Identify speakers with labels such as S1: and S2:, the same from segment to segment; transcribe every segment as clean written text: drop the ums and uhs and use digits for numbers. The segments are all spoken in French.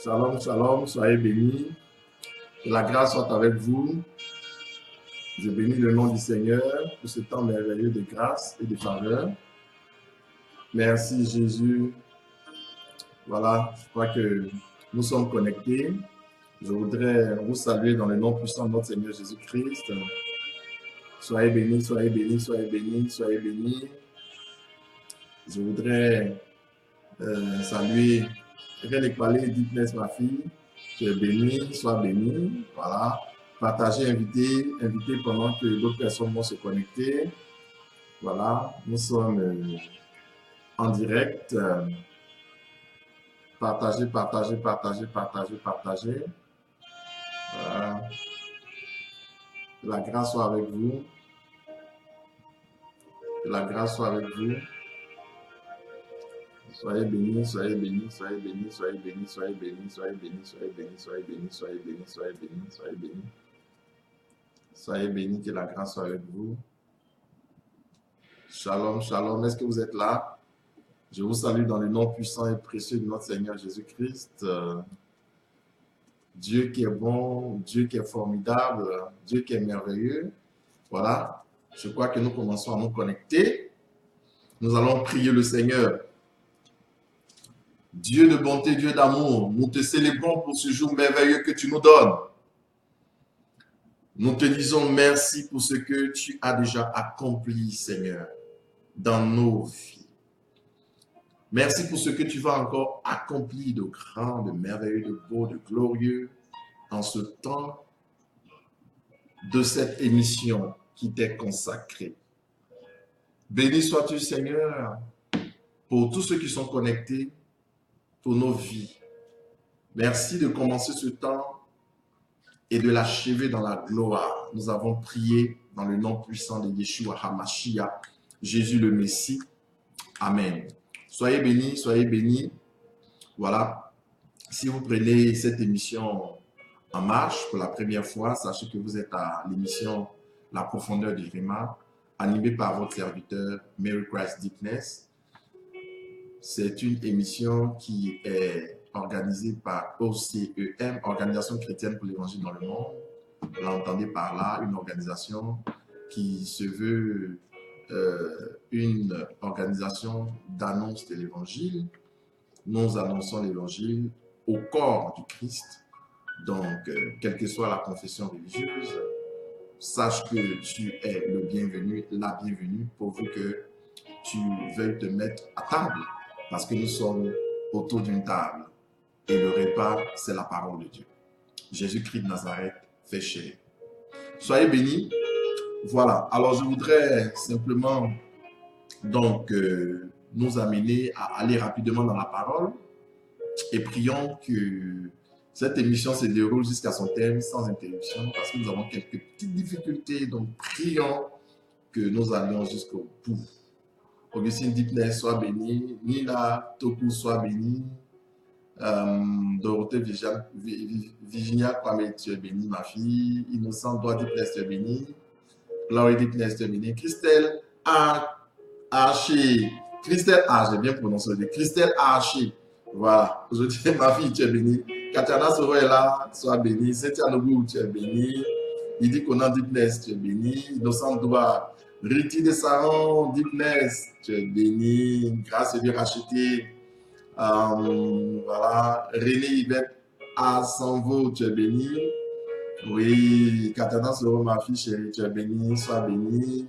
S1: Shalom, shalom, soyez bénis. Que la grâce soit avec vous. Je bénis le nom du Seigneur pour ce temps merveilleux de grâce et de faveur. Merci Jésus. Voilà, je crois que nous sommes connectés. Je voudrais vous saluer dans le nom puissant de notre Seigneur Jésus-Christ. Soyez bénis, soyez bénis, soyez bénis, soyez bénis. Je voudrais saluer René Palais, Deepness, ma fille. Tu es béni, sois béni. Voilà. Partagez, invitez pendant que d'autres personnes vont se connecter. Voilà. Nous sommes en direct. Partagez. Voilà. Que la grâce soit avec vous. Que la grâce soit avec vous. Soyez bénis, soyez bénis, soyez bénis, soyez bénis, soyez bénis, soyez bénis, soyez bénis, soyez bénis, soyez bénis, soyez bénis, soyez bénis. Soyez bénis, que la grâce soit avec vous. Shalom, shalom. Est-ce que vous êtes là? Je vous salue dans le nom puissant et précieux de notre Seigneur Jésus-Christ. Dieu qui est bon, Dieu qui est formidable, Dieu qui est merveilleux. Voilà. Je crois que nous commençons à nous connecter. Nous allons prier le Seigneur. Dieu de bonté, Dieu d'amour, nous te célébrons pour ce jour merveilleux que tu nous donnes. Nous te disons merci pour ce que tu as déjà accompli, Seigneur, dans nos vies. Merci pour ce que tu vas encore accomplir de grand, de merveilleux, de beau, de glorieux en ce temps de cette émission qui t'est consacrée. Béni sois-tu, Seigneur, pour tous ceux qui sont connectés, pour nos vies. Merci de commencer ce temps et de l'achever dans la gloire. Nous avons prié dans le nom puissant de Yeshua HaMashiach, Jésus le Messie. Amen. Soyez bénis, soyez bénis. Voilà. Si vous prenez cette émission en marche pour la première fois, sachez que vous êtes à l'émission La profondeur du Rhéma, animée par votre serviteur Mary Christ Deepness. C'est une émission qui est organisée par OCEM, Organisation chrétienne pour l'évangile dans le monde. Vous l'entendez par là, une organisation qui se veut une organisation d'annonce de l'évangile. Nous annonçons l'évangile au corps du Christ. Donc, quelle que soit la confession religieuse, sache que tu es le bienvenu, la bienvenue, pourvu que tu veuilles te mettre à table. Parce que nous sommes autour d'une table et le repas, c'est la parole de Dieu. Jésus-Christ de Nazareth fait chair. Soyez bénis. Voilà. Alors, je voudrais simplement donc nous amener à aller rapidement dans la parole et prions que cette émission se déroule jusqu'à son terme sans interruption parce que nous avons quelques petites difficultés. Donc, prions que nous allions jusqu'au bout. Augustine Deepness, soit bénie. Nina Toku, soit bénie. Dorothée Virginia Kwame, tu es bénie, ma fille. Innocent Doigt Deepness, tu es bénie. Laurie Deepness, tu es bénie. Christelle Archer. Christelle H, j'ai bien prononcé. Christelle Archer. Voilà. Je dis, ma fille, tu es bénie. Katiana Soro est là, sois bénie. Cynthia Nobu, tu es bénie. Idi Konan Deepness, tu es bénie. Innocent Doigt. Riti de Saron, Deepness, tu es béni, grâce et bien racheté. Voilà, René Yvette Asanvo, tu es béni. Oui, Katana Soro, ma fille chérie, tu es béni, sois béni.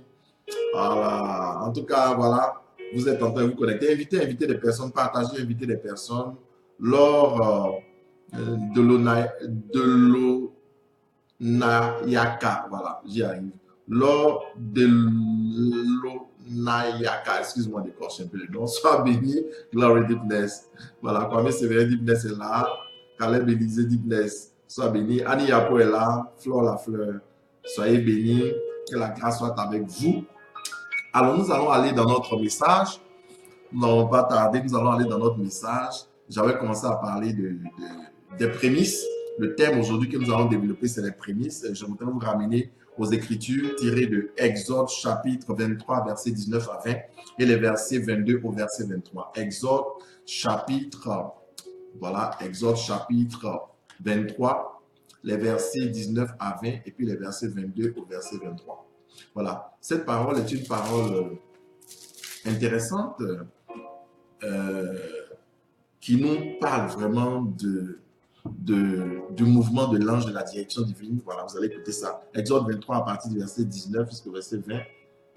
S1: Voilà, en tout cas, voilà, vous êtes en train de vous connecter. Invitez des personnes, partagez, invitez des personnes lors de l'Onayaka, voilà, j'y arrive. Lors de l'Onayaka, excuse-moi d'écorcher un peu le nom, sois béni, Glory Deepness. Voilà, Kwame Séverin Deepness est là, Caleb Élisée Deepness, sois béni, Annie Yapo est là, Flore la fleur, soyez bénis, que la grâce soit avec vous. Alors, nous allons aller dans notre message, nous n'allons pas tarder, nous allons aller dans notre message. J'avais commencé à parler des prémices. Le thème aujourd'hui que nous allons développer, c'est les prémices. Je voudrais vous ramener aux Écritures tirées de Exode chapitre 23, versets 19 à 20 et les versets 22 au verset 23. Exode chapitre Voilà, Exode chapitre 23, les versets 19 à 20 et puis les versets 22 au verset 23. Voilà, cette parole est une parole intéressante qui nous parle vraiment du mouvement de l'ange de la direction divine. Voilà, vous allez écouter ça. Exode 23 à partir du verset 19 jusqu'au verset 20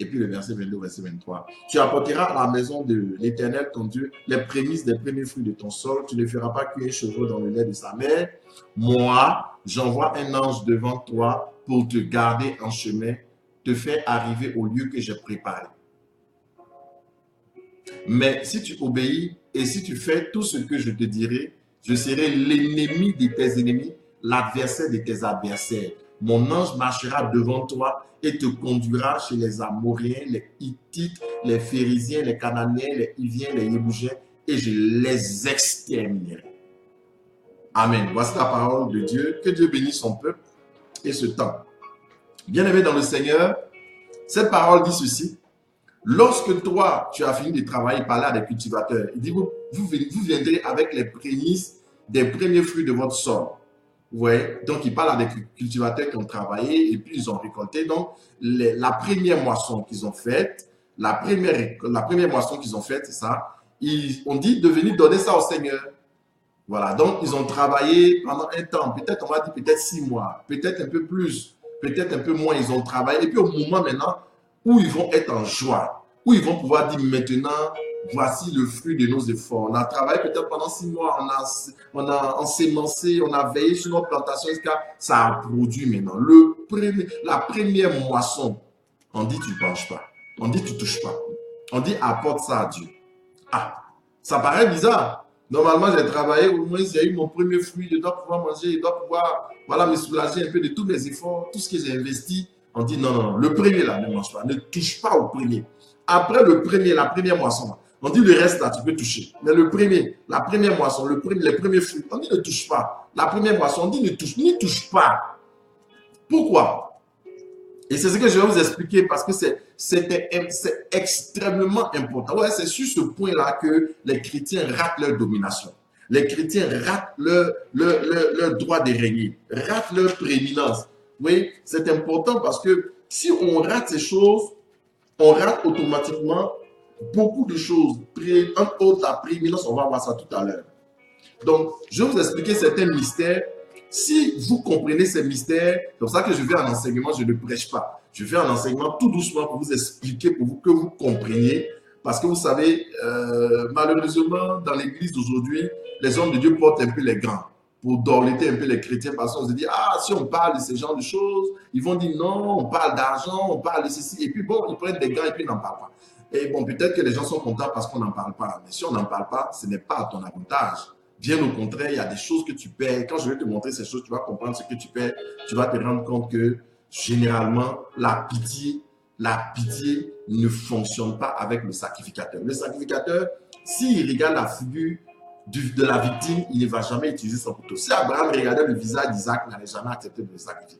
S1: et puis le verset 22 au verset 23. Tu apporteras à la maison de l'Éternel ton Dieu les prémices des premiers fruits de ton sol. Tu ne feras pas cuire un chevreau dans le lait de sa mère. Moi, j'envoie un ange devant toi pour te garder en chemin, te faire arriver au lieu que j'ai préparé. Mais si tu obéis et si tu fais tout ce que je te dirai, je serai l'ennemi de tes ennemis, l'adversaire de tes adversaires. Mon ange marchera devant toi et te conduira chez les Amoréens, les Hittites, les Phérésiens, les Cananéens, les Hiviens, les Yébousiens, et je les exterminerai. Amen. Voici la parole de Dieu. Que Dieu bénisse son peuple et ce temps. Bien-aimé dans le Seigneur, cette parole dit ceci. Lorsque toi, tu as fini de travailler, parler à des cultivateurs, il dit, vous viendrez avec les prémices des premiers fruits de votre sol. Vous voyez? Donc, il parle à des cultivateurs qui ont travaillé et puis ils ont récolté. Donc, la première moisson qu'ils ont faite, la première moisson qu'ils ont faite, c'est ça. On dit de venir donner ça au Seigneur. Voilà. Donc, ils ont travaillé pendant un temps. Peut-être, on va dire peut-être 6 mois, peut-être un peu plus, peut-être un peu moins. Ils ont travaillé. Et puis, au moment maintenant, où ils vont être en joie, où ils vont pouvoir dire maintenant, voici le fruit de nos efforts. On a travaillé peut-être pendant 6 mois, on a ensémencé, on a veillé sur notre plantation jusqu'à ça a produit maintenant. La première moisson, on dit tu ne penches pas, on dit tu ne touches pas, on dit apporte ça à Dieu. Ah, ça paraît bizarre. Normalement, j'ai travaillé, au moins j'ai eu mon premier fruit, je dois pouvoir manger, je dois pouvoir me soulager un peu de tous mes efforts, tout ce que j'ai investi. On dit non, le premier là, ne mange pas, ne touche pas au premier. Après le premier, la première moisson, on dit le reste là, tu peux toucher. Mais le premier, la première moisson, les premiers fruits, on dit ne touche pas. La première moisson, on dit n'y touche pas. Pourquoi? Et c'est ce que je vais vous expliquer parce que c'est extrêmement important. Ouais, c'est sur ce point-là que les chrétiens ratent leur domination. Les chrétiens ratent leur droit de régner, ratent leur prééminence. Oui, c'est important parce que si on rate ces choses, on rate automatiquement beaucoup de choses. Entre autres, la prééminence, on va voir ça tout à l'heure. Donc, je vais vous expliquer certains mystères. Si vous comprenez ces mystères, c'est pour ça que je fais un enseignement, je ne prêche pas. Je fais un enseignement tout doucement pour vous expliquer, pour que vous compreniez. Parce que vous savez, malheureusement, dans l'église d'aujourd'hui, les hommes de Dieu portent un peu les gants pour dorloter un peu les chrétiens parce qu'on se dit, ah, si on parle de ce genre de choses, ils vont dire non, on parle d'argent, on parle de ceci, et puis bon, ils prennent des gants et puis ils n'en parlent pas. Et bon, peut-être que les gens sont contents parce qu'on n'en parle pas, mais si on n'en parle pas, ce n'est pas à ton avantage. Bien au contraire, il y a des choses que tu perds. Quand je vais te montrer ces choses, tu vas comprendre ce que tu perds. Tu vas te rendre compte que généralement, la pitié ne fonctionne pas avec le sacrificateur. Le sacrificateur, s'il regarde la figure de la victime, il ne va jamais utiliser son couteau. Si Abraham regardait le visage d'Isaac, il n'allait jamais accepter de le sacrifier.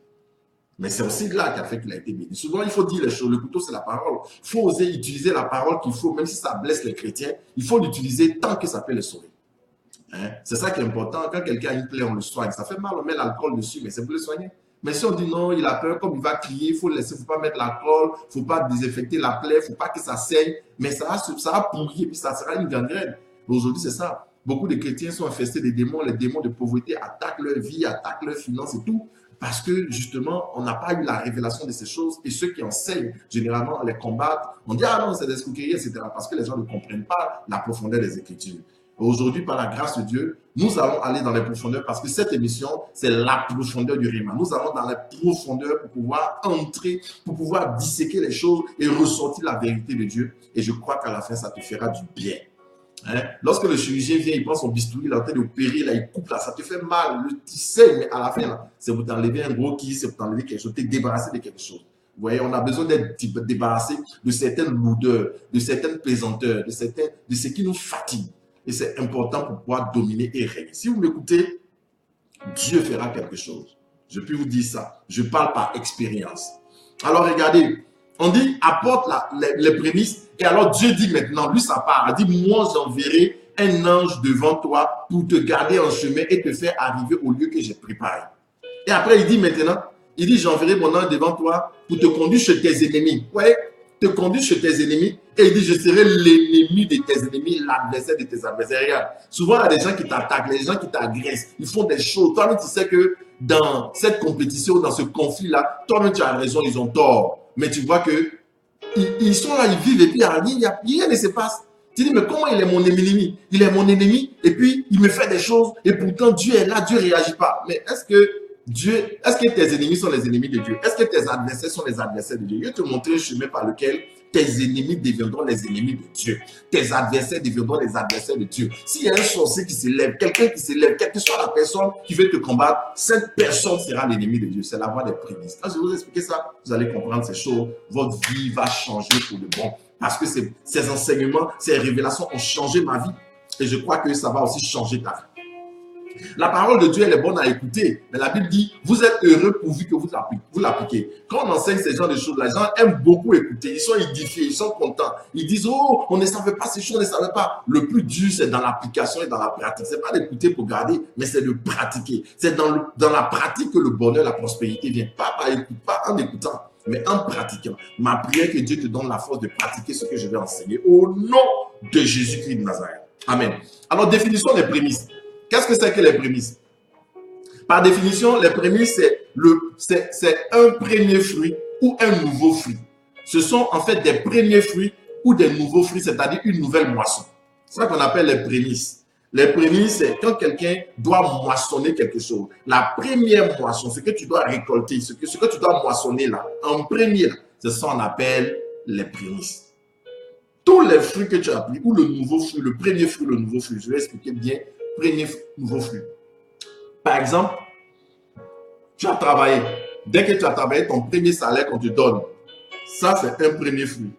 S1: Mais c'est aussi là qui a fait qu'il a été béni. Souvent, il faut dire les choses. Le couteau, c'est la parole. Il faut oser utiliser la parole qu'il faut, même si ça blesse les chrétiens. Il faut l'utiliser tant que ça peut les sauver. Hein? C'est ça qui est important. Quand quelqu'un a une plaie, on le soigne. Ça fait mal, on met l'alcool dessus, mais c'est pour le soigner. Mais si on dit non, il a peur, comme il va crier, il faut laisser, il ne faut pas mettre l'alcool, il ne faut pas désinfecter la plaie, il ne faut pas que ça saigne, mais ça va pourrir, puis ça sera une gangrène. Aujourd'hui, c'est ça. Beaucoup de chrétiens sont infestés des démons. Les démons de pauvreté attaquent leur vie, attaquent leurs finances et tout. Parce que justement, on n'a pas eu la révélation de ces choses. Et ceux qui enseignent, généralement, les combattent. On dit, ah non, c'est des escroqueries, etc. Parce que les gens ne comprennent pas la profondeur des Écritures. Aujourd'hui, par la grâce de Dieu, nous allons aller dans les profondeurs parce que cette émission, c'est la profondeur du Réma. Nous allons dans les profondeurs pour pouvoir entrer, pour pouvoir disséquer les choses et ressortir la vérité de Dieu. Et je crois qu'à la fin, ça te fera du bien. Hein? Lorsque le chirurgien vient, il prend son bistouri, il est en train d'opérer, là, il coupe, là, ça te fait mal, tu sais, mais à la fin, c'est pour t'enlever un gros qui, c'est pour t'enlever quelque chose, te débarrasser de quelque chose. Vous voyez, on a besoin d'être débarrassé de certaines lourdeurs, de certaines pesanteurs, de ce qui nous fatigue. Et c'est important pour pouvoir dominer et régner. Si vous m'écoutez, Dieu fera quelque chose. Je peux vous dire ça. Je parle par expérience. Alors regardez, on dit apporte les prémices. Et alors Dieu dit maintenant, lui ça part. Il dit moi j'enverrai un ange devant toi pour te garder en chemin et te faire arriver au lieu que j'ai préparé. Et après, il dit maintenant, il dit, j'enverrai mon ange devant toi pour te conduire chez tes ennemis. Ouais, te conduire chez tes ennemis. Et il dit, je serai l'ennemi de tes ennemis, l'adversaire de tes adversaires. Regarde, souvent, il y a des gens qui t'attaquent, les gens qui t'agressent. Ils font des choses. Toi-même, tu sais que dans cette compétition, dans ce conflit-là, toi-même, tu as raison, ils ont tort. Mais tu vois que ils sont là, ils vivent et puis rien ne se passe. Tu dis, mais comment il est mon ennemi? Il est mon ennemi et puis il me fait des choses et pourtant Dieu est là, Dieu ne réagit pas. Mais est-ce que tes ennemis sont les ennemis de Dieu? Est-ce que tes adversaires sont les adversaires de Dieu? Je vais te montrer un chemin par lequel tes ennemis deviendront les ennemis de Dieu. Tes adversaires deviendront les adversaires de Dieu. S'il y a un sorcier qui se lève, quelqu'un qui se lève, quelle que soit la personne qui veut te combattre, cette personne sera l'ennemi de Dieu. C'est la voie des prémices. Quand je vais vous expliquer ça, vous allez comprendre ces choses. Votre vie va changer pour le bon. Parce que ces enseignements, ces révélations ont changé ma vie. Et je crois que ça va aussi changer ta vie. La parole de Dieu, elle est bonne à écouter. Mais la Bible dit, vous êtes heureux pourvu que vous l'appliquez. Quand on enseigne ces genres de choses, les gens aiment beaucoup écouter. Ils sont édifiés, ils sont contents. Ils disent, oh, on ne savait pas ces choses, on ne savait pas. Le plus dur, c'est dans l'application et dans la pratique. Ce n'est pas d'écouter pour garder, mais c'est de pratiquer. C'est dans la pratique que le bonheur, la prospérité vient. Pas en écoutant, mais en pratiquant. Ma prière est que Dieu te donne la force de pratiquer ce que je vais enseigner au nom de Jésus-Christ de Nazareth. Amen. Alors, définissons les prémices. Qu'est-ce que c'est que les prémices? Par définition, les prémices, c'est un premier fruit ou un nouveau fruit. Ce sont en fait des premiers fruits ou des nouveaux fruits, c'est-à-dire une nouvelle moisson. C'est ça qu'on appelle les prémices. Les prémices, c'est quand quelqu'un doit moissonner quelque chose. La première moisson, ce que tu dois récolter, ce que tu dois moissonner là, en premier, c'est ça qu'on appelle les prémices. Tous les fruits que tu as pris, ou le nouveau fruit, le premier fruit, le nouveau fruit, je vais expliquer bien. Premier nouveau fruit. Par exemple, tu as travaillé. Dès que tu as travaillé, ton premier salaire qu'on te donne, ça c'est un premier fruit.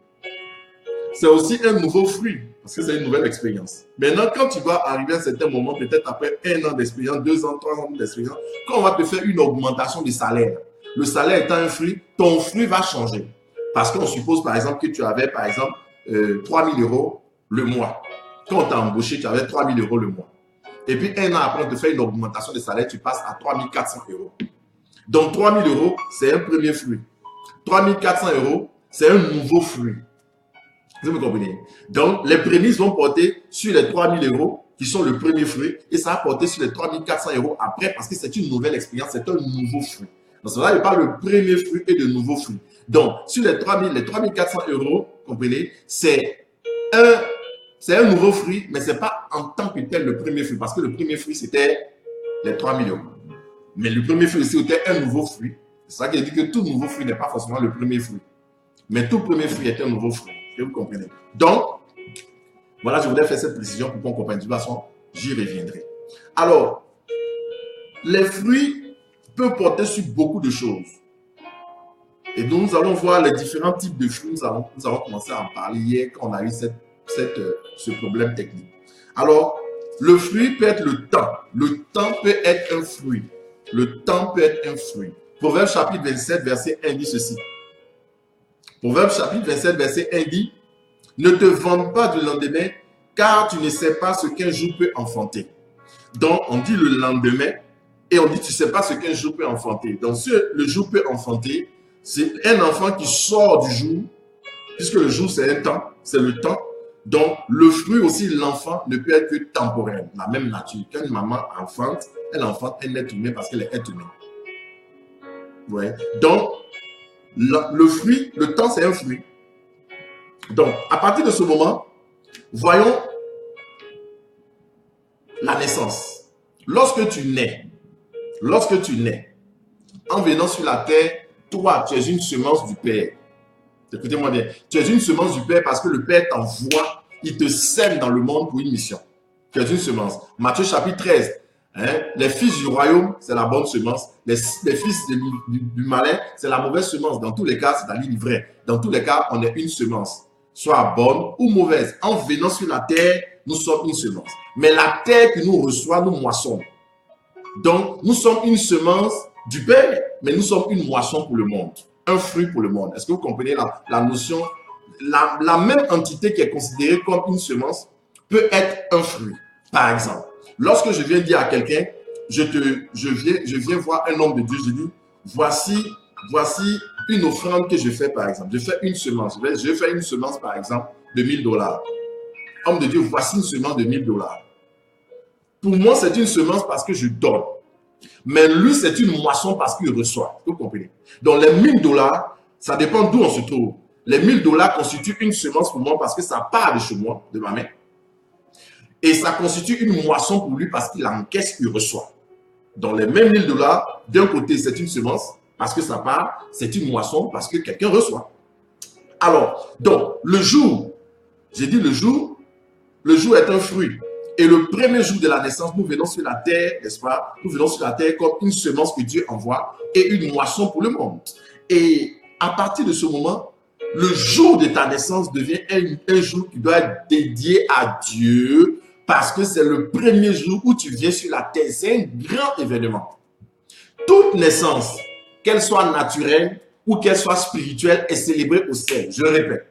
S1: C'est aussi un nouveau fruit, parce que c'est une nouvelle expérience. Maintenant, quand tu vas arriver à un certain moment, peut-être après 1 an d'expérience, 2 ans, 3 ans d'expérience, quand on va te faire une augmentation du salaire, le salaire étant un fruit, ton fruit va changer. Parce qu'on suppose par exemple que tu avais par exemple 3 000 euros le mois. Quand on t'a embauché, tu avais 3 000 euros le mois. Et puis, 1 an après, on te fait une augmentation de salaire, tu passes à 3 400 euros. Donc, 3 000 euros, c'est un premier fruit. 3 400 euros, c'est un nouveau fruit. Vous comprenez? Donc, les prémices vont porter sur les 3 000 euros qui sont le premier fruit et ça va porter sur les 3 400 euros après parce que c'est une nouvelle expérience, c'est un nouveau fruit. Donc, c'est là il parle de premier fruit et de nouveau fruit. Donc, sur les 3 400 euros, comprenez, c'est un nouveau fruit, mais ce n'est pas en tant que tel le premier fruit, parce que le premier fruit, c'était les 3 000 euros. Mais le premier fruit aussi était un nouveau fruit. C'est ça qui dit que tout nouveau fruit n'est pas forcément le premier fruit. Mais tout premier fruit est un nouveau fruit. Que vous comprenez. Donc, voilà, je voudrais faire cette précision pour qu'on comprenne. De toute façon, j'y reviendrai. Alors, les fruits peuvent porter sur beaucoup de choses. Et donc, nous allons voir les différents types de fruits. Nous avons commencé à en parler hier quand on a eu ce problème technique. Alors, le fruit peut être le temps. Le temps peut être un fruit. Le temps peut être un fruit. Proverbe chapitre 27, verset 1 dit ceci. Proverbe chapitre 27, verset 1 dit, « Ne te vante pas du lendemain, car tu ne sais pas ce qu'un jour peut enfanter. » Donc, on dit le lendemain, et on dit, tu ne sais pas ce qu'un jour peut enfanter. Donc, si le jour peut enfanter, c'est un enfant qui sort du jour, puisque le jour, c'est un temps, c'est le temps. Donc, le fruit aussi, l'enfant ne peut être que temporaire, la même nature. Quand une maman enfante, elle enfante un être humain parce qu'elle est être humain. Ouais. Donc, le fruit, le temps, c'est un fruit. Donc, à partir de ce moment, voyons la naissance. Lorsque tu nais, en venant sur la terre, toi, tu es une semence du Père. Écoutez-moi bien. Tu es une semence du Père parce que le Père t'envoie, il te sème dans le monde pour une mission. Tu es une semence. Matthieu chapitre 13. Les fils du royaume, c'est la bonne semence. Les fils du malin, c'est la mauvaise semence. Dans tous les cas, c'est la ligne vraie. Dans tous les cas, on est une semence. Soit bonne ou mauvaise. En venant sur la terre, nous sommes une semence. Mais la terre que nous reçoit, nous moissonnons. Donc, nous sommes une semence du Père, mais nous sommes une moisson pour le monde. Un fruit pour le monde. Est-ce que vous comprenez la notion? La même entité qui est considérée comme une semence peut être un fruit. Par exemple, lorsque je viens dire à quelqu'un, je viens voir un homme de Dieu, je dis, voici une offrande que je fais par exemple. Je fais une semence. Je fais une semence par exemple de $1000. Homme de Dieu, voici une semence de $1000. Pour moi, c'est une semence parce que je donne. Mais lui, c'est une moisson parce qu'il reçoit. Vous comprenez? Donc, les $1000, ça dépend d'où on se trouve. Les $1000 constituent une semence pour moi parce que ça part de chez moi, de ma main. Et ça constitue une moisson pour lui parce qu'il encaisse, il reçoit. Donc, les mêmes $1000, d'un côté, c'est une semence parce que ça part, c'est une moisson parce que quelqu'un reçoit. Alors, donc, le jour, j'ai dit le jour est un fruit. Et le premier jour de la naissance, nous venons sur la terre, n'est-ce pas? Nous venons sur la terre comme une semence que Dieu envoie et une moisson pour le monde. Et à partir de ce moment, le jour de ta naissance devient un jour qui doit être dédié à Dieu parce que c'est le premier jour où tu viens sur la terre. C'est un grand événement. Toute naissance, qu'elle soit naturelle ou qu'elle soit spirituelle, est célébrée au ciel. Je le répète.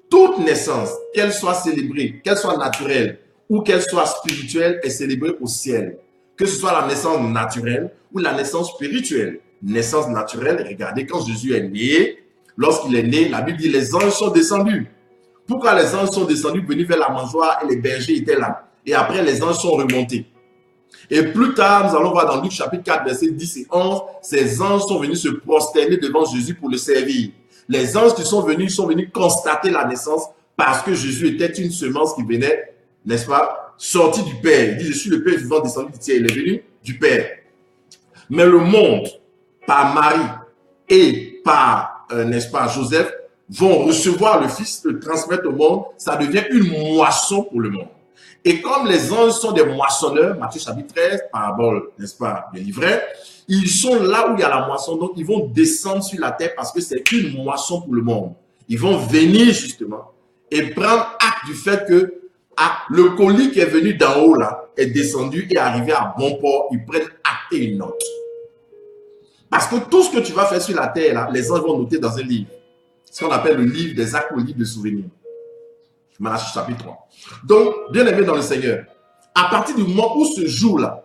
S1: Toute naissance, qu'elle soit célébrée, qu'elle soit naturelle ou qu'elle soit spirituelle, est célébrée au ciel. Que ce soit la naissance naturelle ou la naissance spirituelle. Naissance naturelle, regardez, quand Jésus est né, lorsqu'il est né, la Bible dit les anges sont descendus. Pourquoi les anges sont descendus, venus vers la mangeoire et les bergers étaient là? Et après, les anges sont remontés. Et plus tard, nous allons voir dans Luc chapitre 4, versets 10 et 11, ces anges sont venus se prosterner devant Jésus pour le servir. Les anges qui sont venus constater la naissance parce que Jésus était une semence qui venait, n'est-ce pas, sortie du Père. Il dit, je suis le Père vivant descendu du ciel. Il est venu du Père. Mais le monde, par Marie et par, n'est-ce pas, Joseph, vont recevoir le Fils, le transmettre au monde. Ça devient une moisson pour le monde. Et comme les anges sont des moissonneurs, Matthieu chapitre 13, parabole, n'est-ce pas, de l'ivraie, ils sont là où il y a la moisson, donc ils vont descendre sur la terre parce que c'est une moisson pour le monde. Ils vont venir justement et prendre acte du fait que le colis qui est venu d'en haut là est descendu et est arrivé à bon port. Ils prennent acte et une note. Parce que tout ce que tu vas faire sur la terre là, les anges vont noter dans un livre. Ce qu'on appelle le livre des actes ou le livre de souvenirs. Malachie chapitre 3. Donc, bien aimé dans le Seigneur, à partir du moment où ce jour-là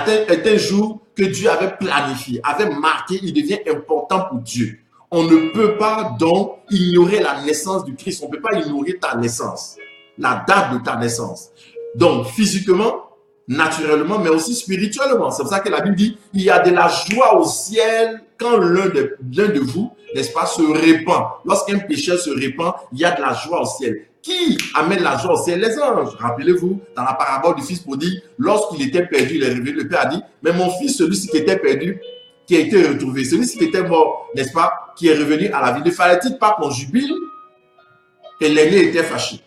S1: est un jour que Dieu avait planifié, avait marqué, il devient important pour Dieu. On ne peut pas donc ignorer la naissance du Christ. On ne peut pas ignorer ta naissance, la date de ta naissance. Donc, physiquement, naturellement, mais aussi spirituellement. C'est pour ça que la Bible dit, il y a de la joie au ciel quand l'un de vous, n'est-ce pas, se répand. Lorsqu'un pécheur se répand, il y a de la joie au ciel. Qui amène la joie au ciel? Les anges. Rappelez-vous, dans la parabole du fils prodigue, lorsqu'il était perdu, il est revenu, le Père a dit, mais mon fils, celui-ci qui était perdu, qui a été retrouvé, celui-ci qui était mort, n'est-ce pas, qui est revenu à la vie, ne fallait-il pas qu'on jubile? Et l'aîné était fâché.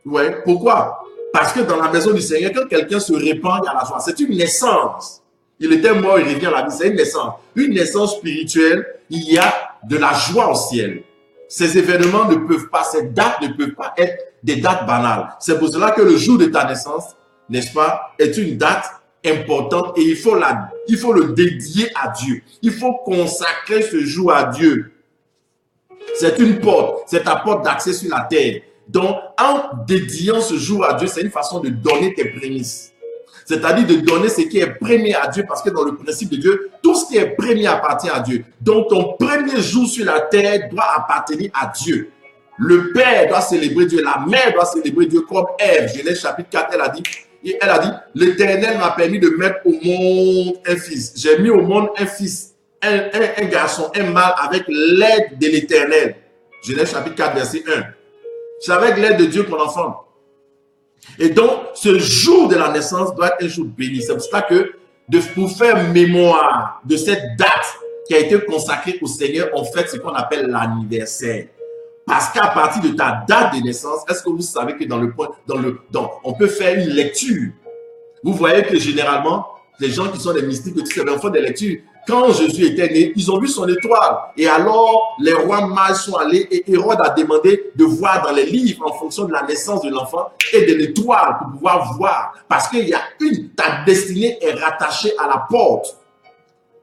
S1: Ouais. Pourquoi? Parce que dans la maison du Seigneur, quand quelqu'un se répand, il y a la joie. C'est une naissance. Il était mort, il revient à la vie. C'est une naissance. Une naissance spirituelle, il y a de la joie au ciel. Ces événements ne peuvent pas, ces dates ne peuvent pas être des dates banales. C'est pour cela que le jour de ta naissance, n'est-ce pas, est une date importante et il faut le dédier à Dieu. Il faut consacrer ce jour à Dieu. C'est une porte, c'est ta porte d'accès sur la terre. Donc, en dédiant ce jour à Dieu, c'est une façon de donner tes prémices. C'est-à-dire de donner ce qui est premier à Dieu, parce que dans le principe de Dieu, tout ce qui est premier appartient à Dieu. Donc, ton premier jour sur la terre doit appartenir à Dieu. Le Père doit célébrer Dieu, la mère doit célébrer Dieu comme Ève. Genèse chapitre 4, elle a dit, l'Éternel m'a permis de mettre au monde un fils. J'ai mis au monde un fils, un garçon, un mâle avec l'aide de l'Éternel. Genèse chapitre 4, verset 1. C'est avec l'aide de Dieu qu'on enfante. Et donc, ce jour de la naissance doit être un jour béni. C'est pour ça que, pour faire mémoire de cette date qui a été consacrée au Seigneur, on fait ce qu'on appelle l'anniversaire. Parce qu'à partir de ta date de naissance, est-ce que vous savez que on peut faire une lecture? Vous voyez que généralement, les gens qui sont des mystiques, ils font des lectures. Quand Jésus était né, ils ont vu son étoile. Et alors, les rois mages sont allés et Hérode a demandé de voir dans les livres en fonction de la naissance de l'enfant et de l'étoile pour pouvoir voir. Parce qu'il y a ta destinée est rattachée à la porte.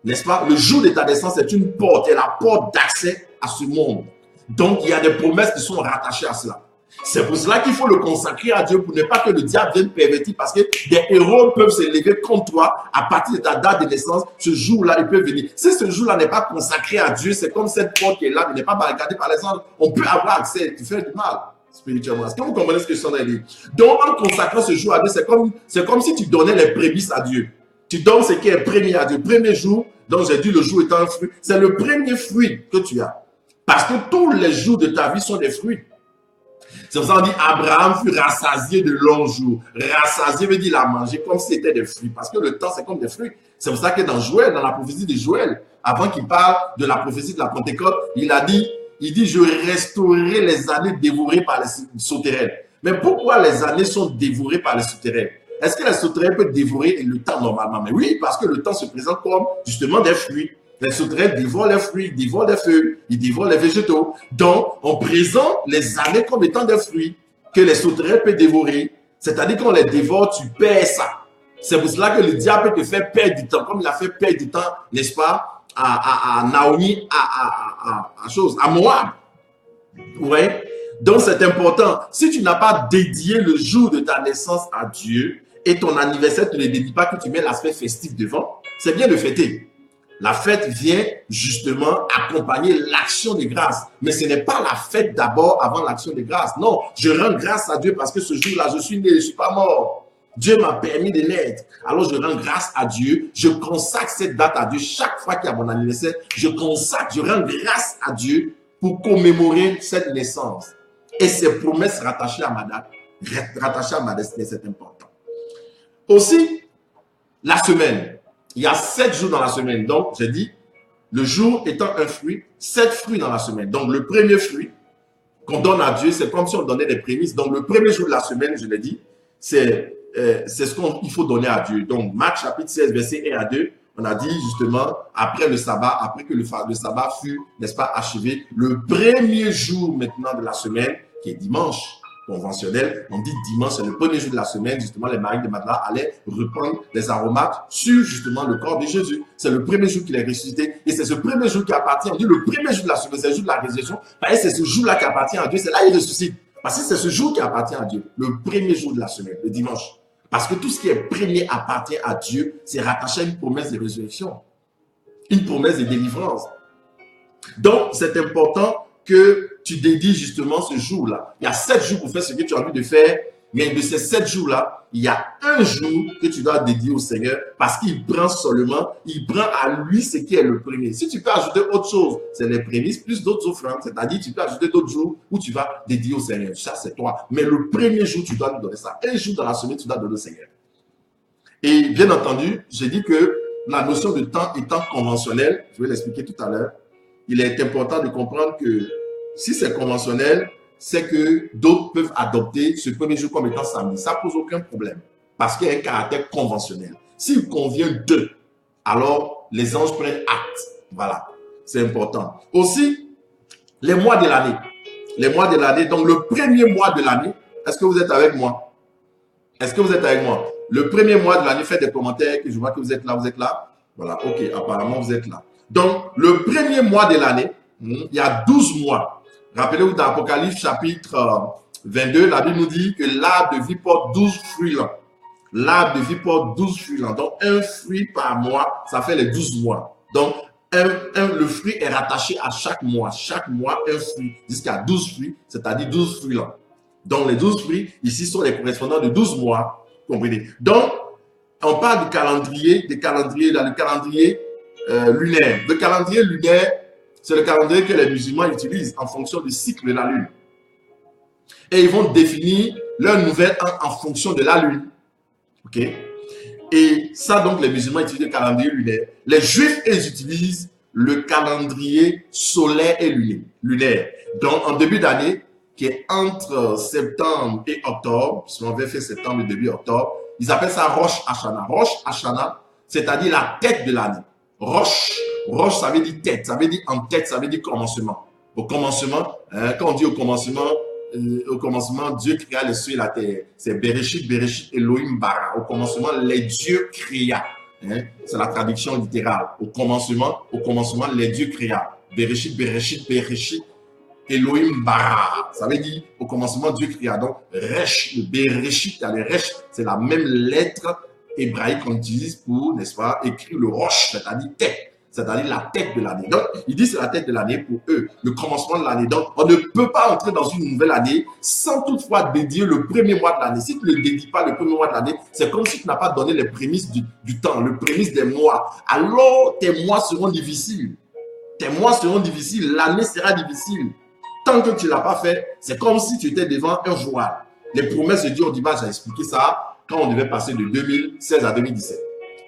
S1: N'est-ce pas? Le jour de ta naissance est une porte et la porte d'accès à ce monde. Donc, il y a des promesses qui sont rattachées à cela. C'est pour cela qu'il faut le consacrer à Dieu pour ne pas que le diable vienne pervertir, parce que des héros peuvent s'élever contre toi à partir de ta date de naissance. Ce jour-là, il peut venir. Si ce jour-là n'est pas consacré à Dieu, c'est comme cette porte qui est là, mais n'est pas barricadée par les anges. On peut avoir accès et faire du mal spirituellement. Est-ce que vous comprenez ce que je suis en train de dire? Donc, en consacrant ce jour à Dieu, c'est comme si tu donnais les prémices à Dieu. Tu donnes ce qui est premier à Dieu. Premier jour, donc j'ai dit le jour étant un fruit, c'est le premier fruit que tu as. Parce que tous les jours de ta vie sont des fruits. C'est pour ça qu'on dit Abraham fut rassasié de longs jours. Rassasié veut dire il a mangé comme si c'était des fruits. Parce que le temps, c'est comme des fruits. C'est pour ça que dans Joël, dans la prophétie de Joël, avant qu'il parle de la prophétie de la Pentecôte, il dit, je restaurerai les années dévorées par les sauterelles. Mais pourquoi les années sont dévorées par les sauterelles? Est-ce que les sauterelles peuvent dévorer le temps normalement? Mais oui, parce que le temps se présente comme justement des fruits. Les sauterelles dévorent les fruits, ils dévorent les feuilles, ils dévorent les végétaux. Donc, on présente les années comme étant des fruits que les sauterelles peuvent dévorer. C'est-à-dire qu'on les dévore, tu perds ça. C'est pour cela que le diable peut te faire perdre du temps, comme il a fait perdre du temps, n'est-ce pas, à Naomi, à Moab. Ouais. Donc, c'est important. Si tu n'as pas dédié le jour de ta naissance à Dieu et ton anniversaire, tu ne dédies pas, que tu mets l'aspect festif devant, c'est bien de fêter. La fête vient justement accompagner l'action de grâce. Mais ce n'est pas la fête d'abord avant l'action de grâce. Non, je rends grâce à Dieu parce que ce jour-là, je suis né, je ne suis pas mort. Dieu m'a permis de naître. Alors je rends grâce à Dieu. Je consacre cette date à Dieu. Chaque fois qu'il y a mon anniversaire, je rends grâce à Dieu pour commémorer cette naissance. Et ces promesses rattachées à ma date, rattachées à ma destinée, c'est important. Aussi, la semaine. Il y a 7 jours dans la semaine. Donc, j'ai dit, le jour étant un fruit, 7 fruits dans la semaine. Donc, le premier fruit qu'on donne à Dieu, c'est comme si on donnait des prémices. Donc, le premier jour de la semaine, je l'ai dit, c'est ce qu'il faut donner à Dieu. Donc, Marc chapitre 16, verset 1 à 2, on a dit justement, après le sabbat, après que le sabbat fut, n'est-ce pas, achevé, le premier jour maintenant de la semaine, qui est dimanche, conventionnel, on dit dimanche, c'est le premier jour de la semaine, justement, les Maries de Magdala allaient reprendre les aromates sur, justement, le corps de Jésus. C'est le premier jour qu'il est ressuscité, et c'est ce premier jour qui appartient, on dit le premier jour de la semaine, c'est le jour de la résurrection, et c'est ce jour-là qui appartient à Dieu, c'est là qu'il ressuscite. Parce que c'est ce jour qui appartient à Dieu, le premier jour de la semaine, le dimanche. Parce que tout ce qui est premier appartient à Dieu, c'est rattaché à une promesse de résurrection, une promesse de délivrance. Donc, c'est important que tu dédies justement ce jour-là. Il y a 7 jours pour faire ce que tu as envie de faire, mais de ces 7 jours-là, il y a un jour que tu dois dédier au Seigneur parce qu'il prend à lui ce qui est le premier. Si tu peux ajouter autre chose, c'est les prémices plus d'autres offrandes, c'est-à-dire tu peux ajouter d'autres jours où tu vas dédier au Seigneur. Ça, c'est toi. Mais le premier jour, tu dois lui donner ça. Un jour dans la semaine, tu dois donner au Seigneur. Et bien entendu, j'ai dit que la notion de temps étant conventionnelle, je vais l'expliquer tout à l'heure, il est important de comprendre que si c'est conventionnel, c'est que d'autres peuvent adopter ce premier jour comme étant samedi. Ça ne pose aucun problème parce qu'il y a un caractère conventionnel. S'il convient d'eux, alors les anges prennent acte. Voilà, c'est important. Aussi, les mois de l'année. Les mois de l'année, donc le premier mois de l'année, est-ce que vous êtes avec moi? Est-ce que vous êtes avec moi? Le premier mois de l'année, faites des commentaires, que je vois que vous êtes là, vous êtes là. Voilà, ok, apparemment vous êtes là. Donc, le premier mois de l'année, il y a 12 mois. Rappelez-vous dans Apocalypse chapitre 22, la Bible nous dit que l'arbre de vie porte 12 fruits lents. L'arbre de vie porte 12 fruits lents. Donc, un fruit par mois, ça fait les 12 mois. Donc, le fruit est rattaché à chaque mois. Chaque mois, un fruit, jusqu'à 12 fruits, c'est-à-dire 12 fruits lents. Donc, les 12 fruits, ici, sont les correspondants de 12 mois. Comprenez? Donc, on parle du calendrier, le calendrier lunaire. Le calendrier lunaire, c'est le calendrier que les musulmans utilisent en fonction du cycle de la lune. Et ils vont définir leur nouvel an en fonction de la lune. OK? Et ça, donc, les musulmans utilisent le calendrier lunaire. Les juifs, ils utilisent le calendrier solaire et lunaire. Donc, en début d'année, qui est entre septembre et octobre, si on veut faire septembre et début octobre, ils appellent ça Rosh Hashanah. Rosh Hashanah, c'est-à-dire la tête de l'année. Rosh, ça veut dire tête, ça veut dire en tête, ça veut dire commencement. Au commencement, quand on dit au commencement, Dieu créa les cieux et la terre. C'est Bereshit, Elohim, Bara. Au commencement, les dieux créa. C'est la traduction littérale. Au commencement, les dieux créa. Bereshit, Elohim, Bara. Ça veut dire, au commencement, Dieu cria. Donc, Resh, le Bereshit, le Resh, c'est la même lettre hébraïque qu'on utilise pour, n'est-ce pas, écrire le Rosh, c'est-à-dire tête. C'est-à-dire la tête de l'année. Donc, il dit c'est la tête de l'année pour eux, le commencement de l'année. Donc, on ne peut pas entrer dans une nouvelle année sans toutefois dédier le premier mois de l'année. Si tu ne le dédies pas le premier mois de l'année, c'est comme si tu n'as pas donné les prémices du temps, le prémices des mois. Alors, tes mois seront difficiles. Tes mois seront difficiles, l'année sera difficile. Tant que tu ne l'as pas fait, c'est comme si tu étais devant un voile. Les promesses de Dieu, on dit, j'ai expliqué ça quand on devait passer de 2016 à 2017.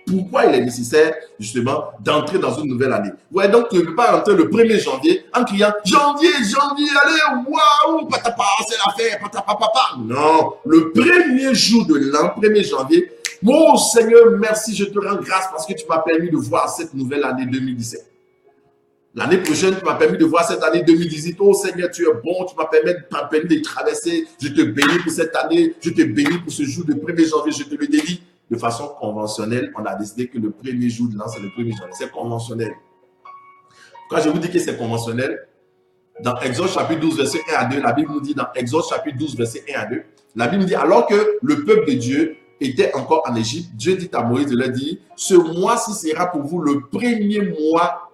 S1: Pourquoi il est nécessaire, justement, d'entrer dans une nouvelle année? Ouais, donc tu ne peux pas entrer le 1er janvier en criant janvier, allez, waouh, patapa, c'est l'affaire, patapa, papa. Non, le premier jour de l'an, 1er janvier, mon Seigneur, merci, je te rends grâce parce que tu m'as permis de voir cette nouvelle année 2017. L'année prochaine, tu m'as permis de voir cette année 2018. Oh Seigneur, tu es bon, tu m'as permis de traverser. Je te bénis pour cette année, je te bénis pour ce jour de 1er janvier, je te le dédie. De façon conventionnelle, on a décidé que le premier jour de l'an, c'est le 1er janvier. C'est conventionnel. Quand je vous dis que c'est conventionnel, dans Exode chapitre 12, verset 1 à 2, la Bible nous dit, dans Exode chapitre 12, verset 1 à 2, la Bible nous dit, alors que le peuple de Dieu était encore en Égypte, Dieu dit à Moïse de leur dire, ce mois-ci sera pour vous le premier mois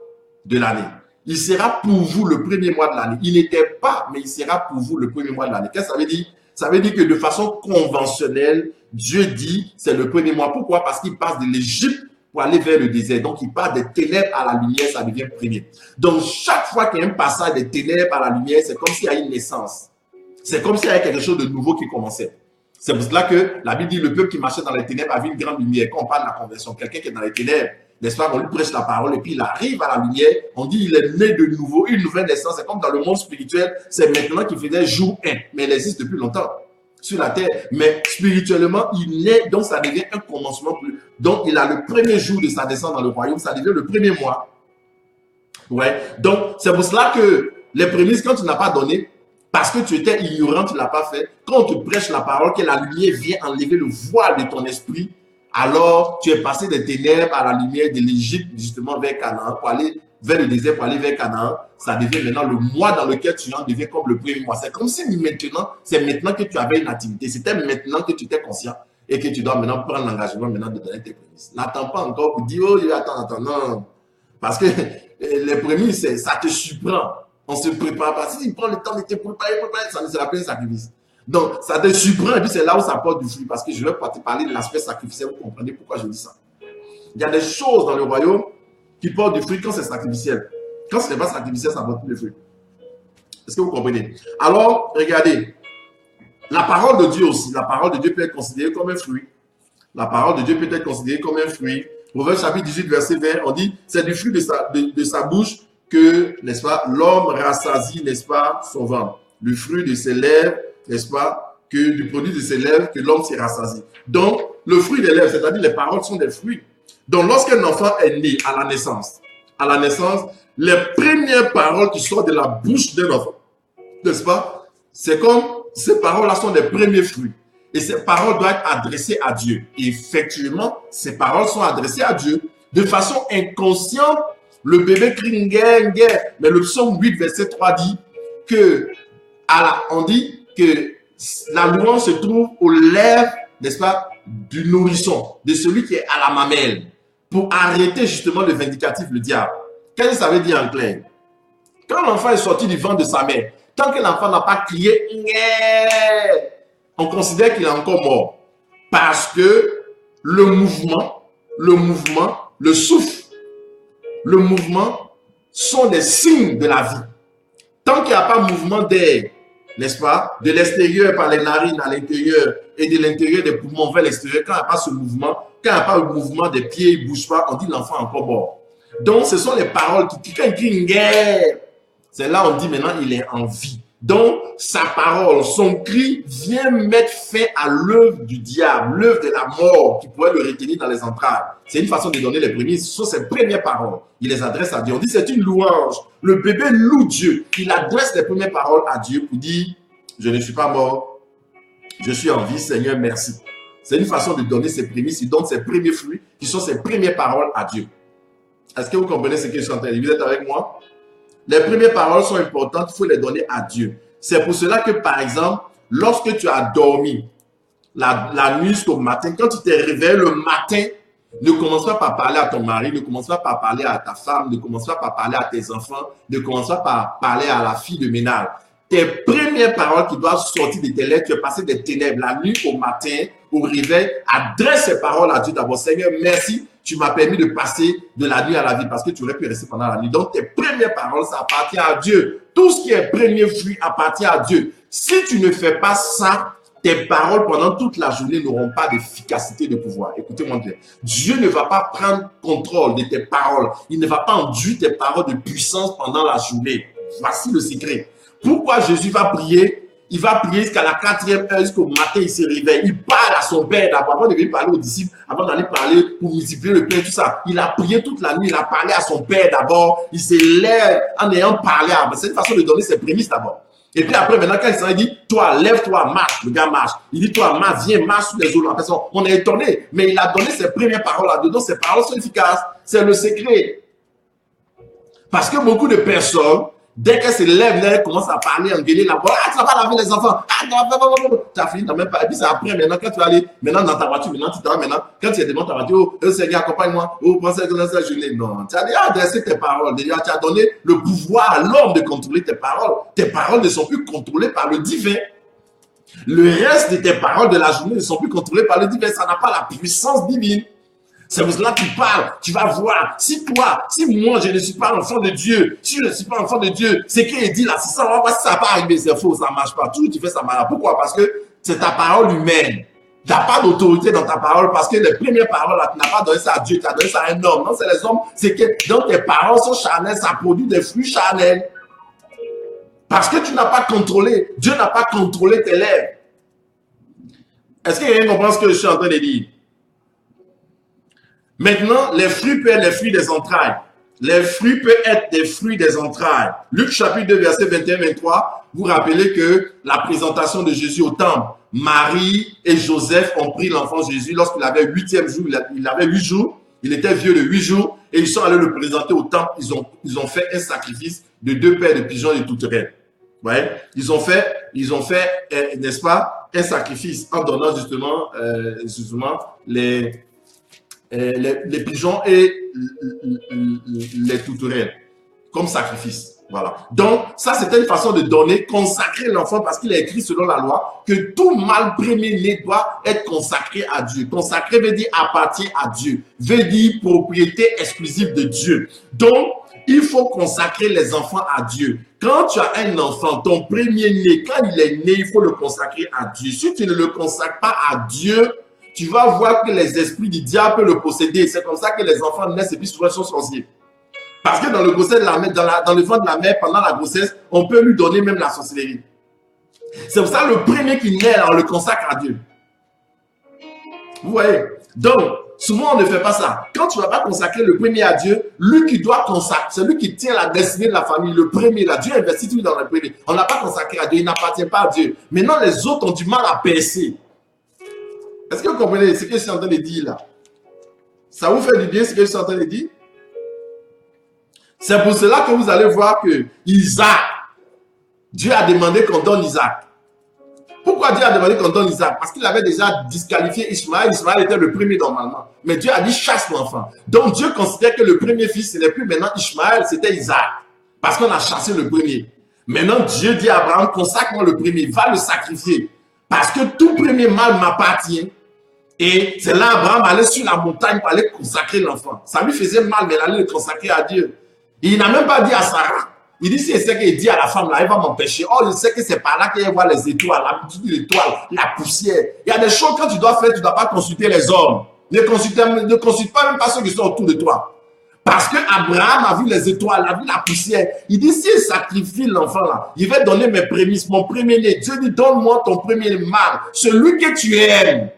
S1: de l'année. Il sera pour vous le premier mois de l'année. Il n'était pas, mais il sera pour vous le premier mois de l'année. Qu'est-ce que ça veut dire? Ça veut dire que de façon conventionnelle, Dieu dit c'est le premier mois. Pourquoi? Parce qu'il passe de l'Égypte pour aller vers le désert. Donc, il passe des ténèbres à la lumière, ça devient premier. Donc, chaque fois qu'il y a un passage des ténèbres à la lumière, c'est comme s'il y a une naissance. C'est comme s'il y avait quelque chose de nouveau qui commençait. C'est pour cela que la Bible dit le peuple qui marchait dans les ténèbres avait une grande lumière. Quand on parle de la conversion, quelqu'un qui est dans les ténèbres, n'est-ce pas, on lui prêche la parole et puis il arrive à la lumière, on dit il est né de nouveau, une nouvelle naissance. C'est comme dans le monde spirituel, c'est maintenant qu'il faisait jour 1, mais il existe depuis longtemps sur la terre. Mais spirituellement, il naît, donc ça devient un commencement. Donc il a le premier jour de sa descente dans le royaume, ça devient le premier mois. Ouais. Donc c'est pour cela que les prémices, quand tu n'as pas donné, parce que tu étais ignorant, tu ne l'as pas fait, quand on te prêche la parole, que la lumière vient enlever le voile de ton esprit, alors tu es passé des ténèbres à la lumière de l'Égypte, justement vers Canaan, pour aller vers le désert, pour aller vers Canaan. Ça devient maintenant le mois dans lequel tu en devient comme le premier mois. C'est comme si maintenant, c'est maintenant que tu avais une activité. C'était maintenant que tu étais conscient et que tu dois maintenant prendre l'engagement maintenant de donner tes prémices. N'attends pas encore pour dire, oh, attends, non. Parce que les prémices, ça te surprend. On se prépare pas. Si tu prends le temps de te préparer, ça ne sera pas un sacrifice. Donc, ça te surprend et puis c'est là où ça porte du fruit. Parce que je vais pas te parler de l'aspect sacrificiel. Vous comprenez pourquoi je dis ça. Il y a des choses dans le royaume qui portent du fruit quand c'est sacrificiel. Quand ce n'est pas sacrificiel, ça ne porte plus de fruit. Est-ce que vous comprenez? Alors, regardez. La parole de Dieu aussi. La parole de Dieu peut être considérée comme un fruit. La parole de Dieu peut être considérée comme un fruit. Proverbe chapitre 18, verset 20, on dit, c'est du fruit de sa bouche que, n'est-ce pas, l'homme rassasie, n'est-ce pas, son ventre. Le fruit de ses lèvres, n'est-ce pas, que du produit de ses lèvres, que l'homme s'est rassasie. Donc, le fruit des lèvres, c'est-à-dire les paroles sont des fruits. Donc, lorsqu'un enfant est né à la naissance, les premières paroles qui sortent de la bouche d'un enfant, n'est-ce pas, c'est comme, ces paroles-là sont des premiers fruits. Et ces paroles doivent être adressées à Dieu. Et effectivement, ces paroles sont adressées à Dieu. De façon inconsciente, le bébé crie guerre. Mais le psaume 8, verset 3 dit que, on dit que la louange se trouve aux lèvres, n'est-ce pas, du nourrisson, de celui qui est à la mamelle, pour arrêter justement le vindicatif, le diable. Qu'est-ce que ça veut dire en clair? Quand l'enfant est sorti du ventre de sa mère, tant que l'enfant n'a pas crié, on considère qu'il est encore mort. Parce que le mouvement, le souffle, le mouvement sont des signes de la vie. Tant qu'il n'y a pas mouvement d'air, n'est-ce pas, de l'extérieur par les narines à l'intérieur et de l'intérieur des poumons vers l'extérieur, quand il n'y a pas ce mouvement, quand il n'y a pas le mouvement des pieds, il ne bouge pas, on dit l'enfant est encore mort. Donc, ce sont les paroles qui, quand il crie une guerre, c'est là on dit maintenant il est en vie. Donc, sa parole, son cri vient mettre fin à l'œuvre du diable, l'œuvre de la mort qui pourrait le retenir dans les entrailles. C'est une façon de donner les prémices. Ce sont ses premières paroles. Il les adresse à Dieu. On dit c'est une louange. Le bébé loue Dieu. Il adresse les premières paroles à Dieu pour dire je ne suis pas mort, je suis en vie, Seigneur, merci. C'est une façon de donner ses prémices. Il donne ses premiers fruits qui sont ses premières paroles à Dieu. Est-ce que vous comprenez ce que je suis en train de dire? Vous êtes avec moi? Les premières paroles sont importantes, il faut les donner à Dieu. C'est pour cela que, par exemple, lorsque tu as dormi la nuit jusqu'au matin, quand tu t'es réveillé le matin, ne commence pas par parler à ton mari, ne commence pas par parler à ta femme, ne commence pas par parler à tes enfants, ne commence pas par parler à la fille de ménage. Tes premières paroles qui doivent sortir de tes lèvres, tu es passé des ténèbres la nuit au matin, au réveil, adresse ces paroles à Dieu d'abord. Seigneur, merci, tu m'as permis de passer de la nuit à la vie parce que tu aurais pu rester pendant la nuit. Donc, tes premières paroles, ça appartient à Dieu. Tout ce qui est premier fruit appartient à Dieu. Si tu ne fais pas ça, tes paroles pendant toute la journée n'auront pas d'efficacité, de pouvoir. Écoutez-moi bien. Dieu ne va pas prendre contrôle de tes paroles. Il ne va pas enduire tes paroles de puissance pendant la journée. Voici le secret. Pourquoi Jésus va prier? Il va prier jusqu'à la 4e heure, jusqu'au matin, il se réveille. Il parle à son Père d'abord, avant de venir parler aux disciples, avant d'aller parler pour multiplier le pain, tout ça. Il a prié toute la nuit, il a parlé à son Père d'abord. Il se lève en ayant parlé. C'est une façon de donner ses prémices d'abord. Et puis après, maintenant, quand il s'en dit, toi, lève-toi, marche. Le gars marche. Il dit, toi, marche, viens, marche sur les eaux. On est étonné, mais il a donné ses premières paroles là-dedans. Ses paroles sont efficaces. C'est le secret. Parce que beaucoup de personnes, dès qu'elles se lèvent, elles commencent à parler, engueuler la voix. Ah, tu vas pas laver les enfants. Ah, tu as fini, tu n'as même pas. Et puis c'est après, maintenant, quand tu vas aller, maintenant dans ta voiture, maintenant, tu t'en vas, maintenant, quand tu es devant ta voiture, oh, Seigneur, accompagne-moi. Oh, prends ça, je l'ai. Non, tu as déjà adressé tes paroles. Déjà, tu as donné le pouvoir à l'homme de contrôler tes paroles. Tes paroles ne sont plus contrôlées par le divin. Le reste de tes paroles de la journée ne sont plus contrôlées par le divin. Ça n'a pas la puissance divine. C'est pour cela que tu parles, tu vas voir. Si moi, je ne suis pas l'enfant de Dieu, si je ne suis pas l'enfant de Dieu, c'est qu'il dit là, c'est ça, on va voir si ça va pas arriver, c'est faux, ça ne marche pas. Tout tu fais, ça marche. Pourquoi? Parce que c'est ta parole humaine. Tu n'as pas d'autorité dans ta parole parce que les premières paroles, là, tu n'as pas donné ça à Dieu, tu as donné ça à un homme. Non, c'est les hommes, c'est que donc tes paroles sont charnelles, ça produit des fruits charnels. Parce que tu n'as pas contrôlé, Dieu n'a pas contrôlé tes lèvres. Est-ce que quelqu'un comprend ce que je suis en train de dire? Maintenant, les fruits peuvent être les fruits des entrailles. Les fruits peuvent être des fruits des entrailles. Luc chapitre 2, verset 21-23, vous rappelez que la présentation de Jésus au temple, Marie et Joseph ont pris l'enfant Jésus lorsqu'il avait 8e jour, il avait 8 jours, il était vieux de 8 jours, et ils sont allés le présenter au temple. Ils ont fait un sacrifice de 2 paires de pigeons et tourterelles. Ouais. Ils ont fait, n'est-ce pas, un sacrifice en donnant justement les pigeons et les tourterelles comme sacrifice. Voilà. Donc, ça, c'était une façon de donner, consacrer l'enfant parce qu'il est écrit selon la loi que tout mâle premier-né doit être consacré à Dieu. Consacré veut dire appartient à Dieu, veut dire propriété exclusive de Dieu. Donc, il faut consacrer les enfants à Dieu. Quand tu as un enfant, ton premier-né, quand il est né, il faut le consacrer à Dieu. Si tu ne le consacres pas à Dieu, tu vas voir que les esprits du diable peuvent le posséder. C'est comme ça que les enfants naissent et puis souvent sont sorciers. Parce que dans le grossesse de la mère, dans le ventre de la mère, pendant la grossesse, on peut lui donner même la sorcellerie. C'est pour ça que le premier qui naît, on le consacre à Dieu. Vous voyez? Donc, souvent on ne fait pas ça. Quand tu ne vas pas consacrer le premier à Dieu, lui qui doit consacrer, c'est lui qui tient la destinée de la famille, le premier là. Dieu investit tout dans le premier. On n'a pas consacré à Dieu, il n'appartient pas à Dieu. Maintenant, les autres ont du mal à percer. Est-ce que vous comprenez ce que je suis en train de dire là? Ça vous fait du bien ce que je suis en train de dire? C'est pour cela que vous allez voir que Isaac, Dieu a demandé qu'on donne Isaac. Pourquoi Dieu a demandé qu'on donne Isaac? Parce qu'il avait déjà disqualifié Ishmaël. Ishmaël était le premier normalement. Mais Dieu a dit chasse l'enfant. Donc Dieu considère que le premier fils, ce n'est plus maintenant Ishmaël, c'était Isaac. Parce qu'on a chassé le premier. Maintenant Dieu dit à Abraham, consacre-moi le premier, va le sacrifier. Parce que tout premier mâle m'appartient. Et c'est là Abraham allait sur la montagne pour aller consacrer l'enfant. Ça lui faisait mal, mais il allait le consacrer à Dieu. Il n'a même pas dit à Sarah. Il dit, si il sait qu'il dit à la femme, là, elle va m'empêcher. Oh, il sait que c'est par là qu'elle voit les étoiles, la multitude d'étoiles, la poussière. Il y a des choses quand tu dois faire, tu ne dois pas consulter les hommes. Ne consulte pas même pas ceux qui sont autour de toi. Parce que Abraham a vu les étoiles, a vu la poussière. Il dit, s'il sacrifie l'enfant là, il va donner mes prémices, mon premier-né. Dieu dit, donne-moi ton premier mâle, celui que tu aimes.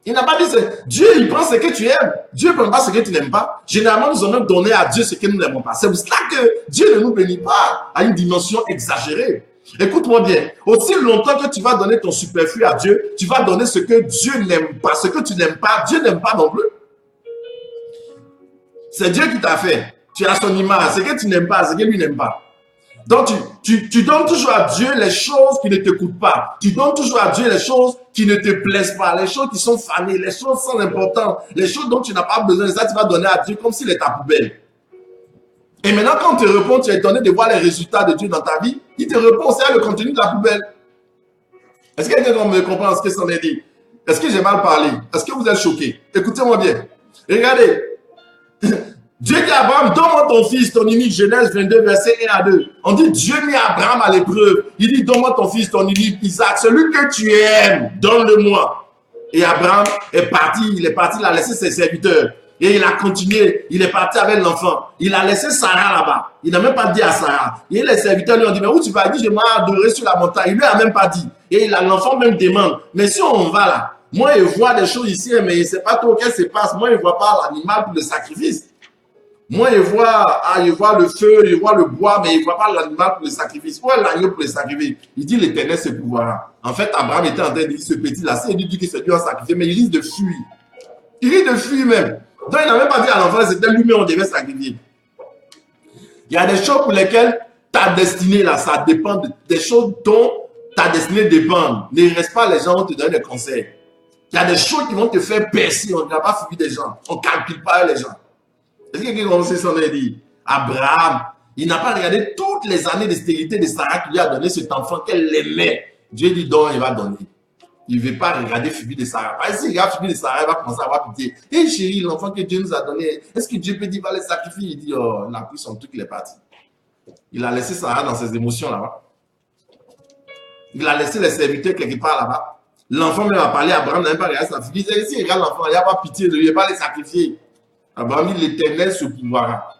S1: Il n'a pas dit, Dieu, il prend ce que tu aimes. Dieu ne prend pas ce que tu n'aimes pas. Généralement, nous allons donner à Dieu ce que nous n'aimons pas. C'est pour cela que Dieu ne nous bénit pas à une dimension exagérée. Écoute-moi bien. Aussi longtemps que tu vas donner ton superflu à Dieu, tu vas donner ce que Dieu n'aime pas. Ce que tu n'aimes pas, Dieu n'aime pas non plus. C'est Dieu qui t'a fait. Tu as son image. Ce que tu n'aimes pas, ce que lui n'aime pas. Donc, tu donnes toujours à Dieu les choses qui ne te coûtent pas. Tu donnes toujours à Dieu les choses qui ne te plaisent pas, les choses qui sont fanées, les choses sans importance, les choses dont tu n'as pas besoin. Ça, tu vas donner à Dieu comme s'il est ta poubelle. Et maintenant, quand on te répond, tu es étonné de voir les résultats de Dieu dans ta vie. Il te répond, c'est le contenu de la poubelle. Est-ce que quelqu'un me comprend ce que ça veut dire? Est-ce que j'ai mal parlé? Est-ce que vous êtes choqués? Écoutez-moi bien. Regardez. Dieu dit à Abraham, donne-moi ton fils, ton unique. Genèse 22, verset 1 à 2. On dit, Dieu mit Abraham à l'épreuve. Il dit, donne-moi ton fils, ton unique, Isaac. Celui que tu aimes, donne-le-moi. Et Abraham est parti, il a laissé ses serviteurs. Et il a continué, il est parti avec l'enfant. Il a laissé Sarah là-bas. Il n'a même pas dit à Sarah. Et les serviteurs lui ont dit, mais où tu vas? Il dit, je m'ai adoré sur la montagne. Il lui a même pas dit. Et l'enfant même demande, mais si on va là, moi je vois des choses ici, mais je ne sais pas trop qu'est-ce qui se passe. Moi je ne vois pas l'animal pour le sacrifice. Moi je vois le feu, je vois le bois, mais je ne vois pas l'animal pour le sacrifice. Où est l'agneau pour le sacrifice? Il dit, l'Éternel se pourvoira. En fait, Abraham était en train de dire, ce petit là, il dit que c'est Dieu à sacrifier, mais il risque de fuir. Il risque de fuir même. Donc, il n'a même pas dit à l'enfant, c'était lui-même on devait sacrifier. Il y a des choses pour lesquelles ta destinée, là, ça dépend des choses dont ta destinée dépend. Ne reste pas les gens vont te donner des conseils. Il y a des choses qui vont te faire percer. On n'a pas suivi des gens. On ne calcule pas les gens. Est-ce que quelqu'un sait ce qu'on a dit? Abraham, il n'a pas regardé toutes les années de stérilité de Sarah qui lui a donné cet enfant qu'elle aimait. Dieu dit donc, il va donner. Il ne veut pas regarder Phoebe de Sarah. Parce que s'il regarde Phoebe de Sarah, il va commencer à avoir pitié. Hé chérie, l'enfant que Dieu nous a donné, est-ce que Dieu peut dire, va le sacrifier? Il dit, oh, il a pris son truc, il est parti. Il a laissé Sarah dans ses émotions là-bas. Il a laissé les serviteurs quelque part là-bas. L'enfant même a parlé à Abraham, n'a même pas regardé sa fille. Il dit, s'il regarde l'enfant, il n'y a pas pitié de lui, il ne va pas le sacrifier. Abraham dit, l'Éternel se pourvoira.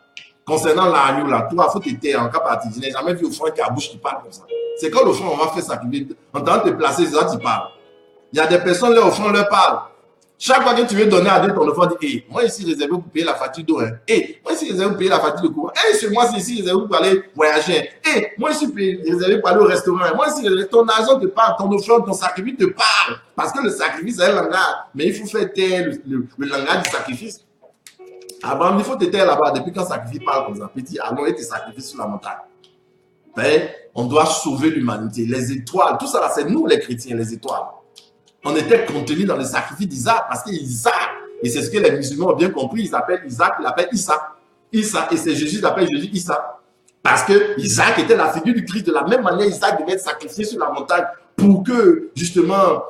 S1: Concernant l'agneau là, toi, il faut t'éteindre en cas parti. Je n'ai jamais vu au fond qui a bouche qui parle comme ça. C'est quand au fond, on va faire sacrifier. En train de te placer, c'est là tu parles. Il y a des personnes là au fond leur parlent. Chaque fois que tu veux donner à Dieu, ton enfant dit, hey, moi ici réservé pour payer la facture d'eau. Hein. Hey, moi ici réservé pour payer la facture de courant. Hey, ce mois-ci ici réservé pour aller voyager. Hey, moi ici réservé pour aller au restaurant. Moi ici ton argent te parle, ton offrande, ton sacrifice te parle. Parce que le sacrifice c'est un langage. Mais il faut faire taire le langage du sacrifice. Abraham, il faut te taire là-bas. Depuis quand le sacrifice parle comme ça, petit, allons et tes sacrifices sur la montagne. Ben, on doit sauver l'humanité. Les étoiles, tout ça là, c'est nous les chrétiens, les étoiles. On était contenus dans le sacrifice d'Isaac parce qu'Isaac, et c'est ce que les musulmans ont bien compris, ils appellent Isaac, ils l'appellent Issa. Issa, et c'est Jésus, ils appellent Jésus Issa. Parce que Isaac était la figure du Christ. De la même manière, Isaac devait être sacrifié sur la montagne pour que, justement,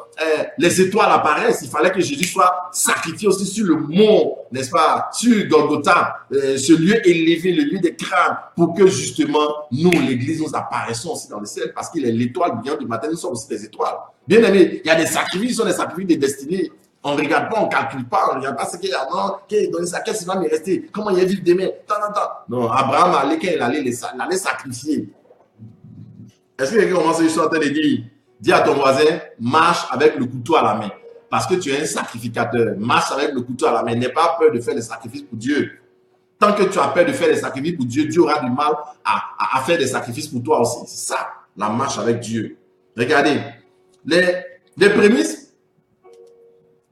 S1: les étoiles apparaissent. Il fallait que Jésus soit sacrifié aussi sur le mont, n'est-ce pas, sur Golgotha, ce lieu élevé, le lieu des crânes, pour que, justement, nous, l'Église, nous apparaissons aussi dans le ciel, parce qu'il est l'étoile brillante du matin, nous sommes aussi des étoiles. Bien aimé, il y a des sacrifices, ce sont des sacrifices de destinée. On ne regarde pas, on ne calcule pas, on ne regarde pas ce qu'il y a. Non, qui donné ça, qu'est-ce qui va me rester? Comment il va vivre demain? Non, Abraham allait, quand il allait sacrifier. Est-ce que quelqu'un commence à dire en train de dire? Dis à ton voisin, marche avec le couteau à la main. Parce que tu es un sacrificateur. Marche avec le couteau à la main. N'aie pas peur de faire des sacrifices pour Dieu. Tant que tu as peur de faire des sacrifices pour Dieu, Dieu aura du mal à faire des sacrifices pour toi aussi. C'est ça, la marche avec Dieu. Regardez, les prémices.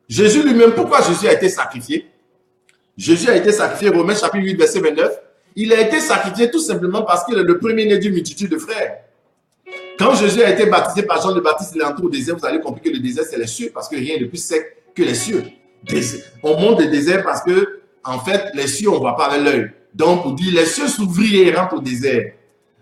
S1: Jésus lui-même, pourquoi Jésus a été sacrifié? Jésus a été sacrifié, Romains chapitre 8, verset 29. Il a été sacrifié tout simplement parce qu'il est le premier-né d'une multitude de frères. Quand Jésus a été baptisé par Jean le Baptiste, il est entré au désert. Vous allez comprendre que le désert, c'est les cieux, parce que rien de plus sec que les cieux. On monte des déserts parce que, en fait, les cieux, on ne voit pas avec l'œil. Donc, on dit, les cieux s'ouvrirent et rentrent au désert.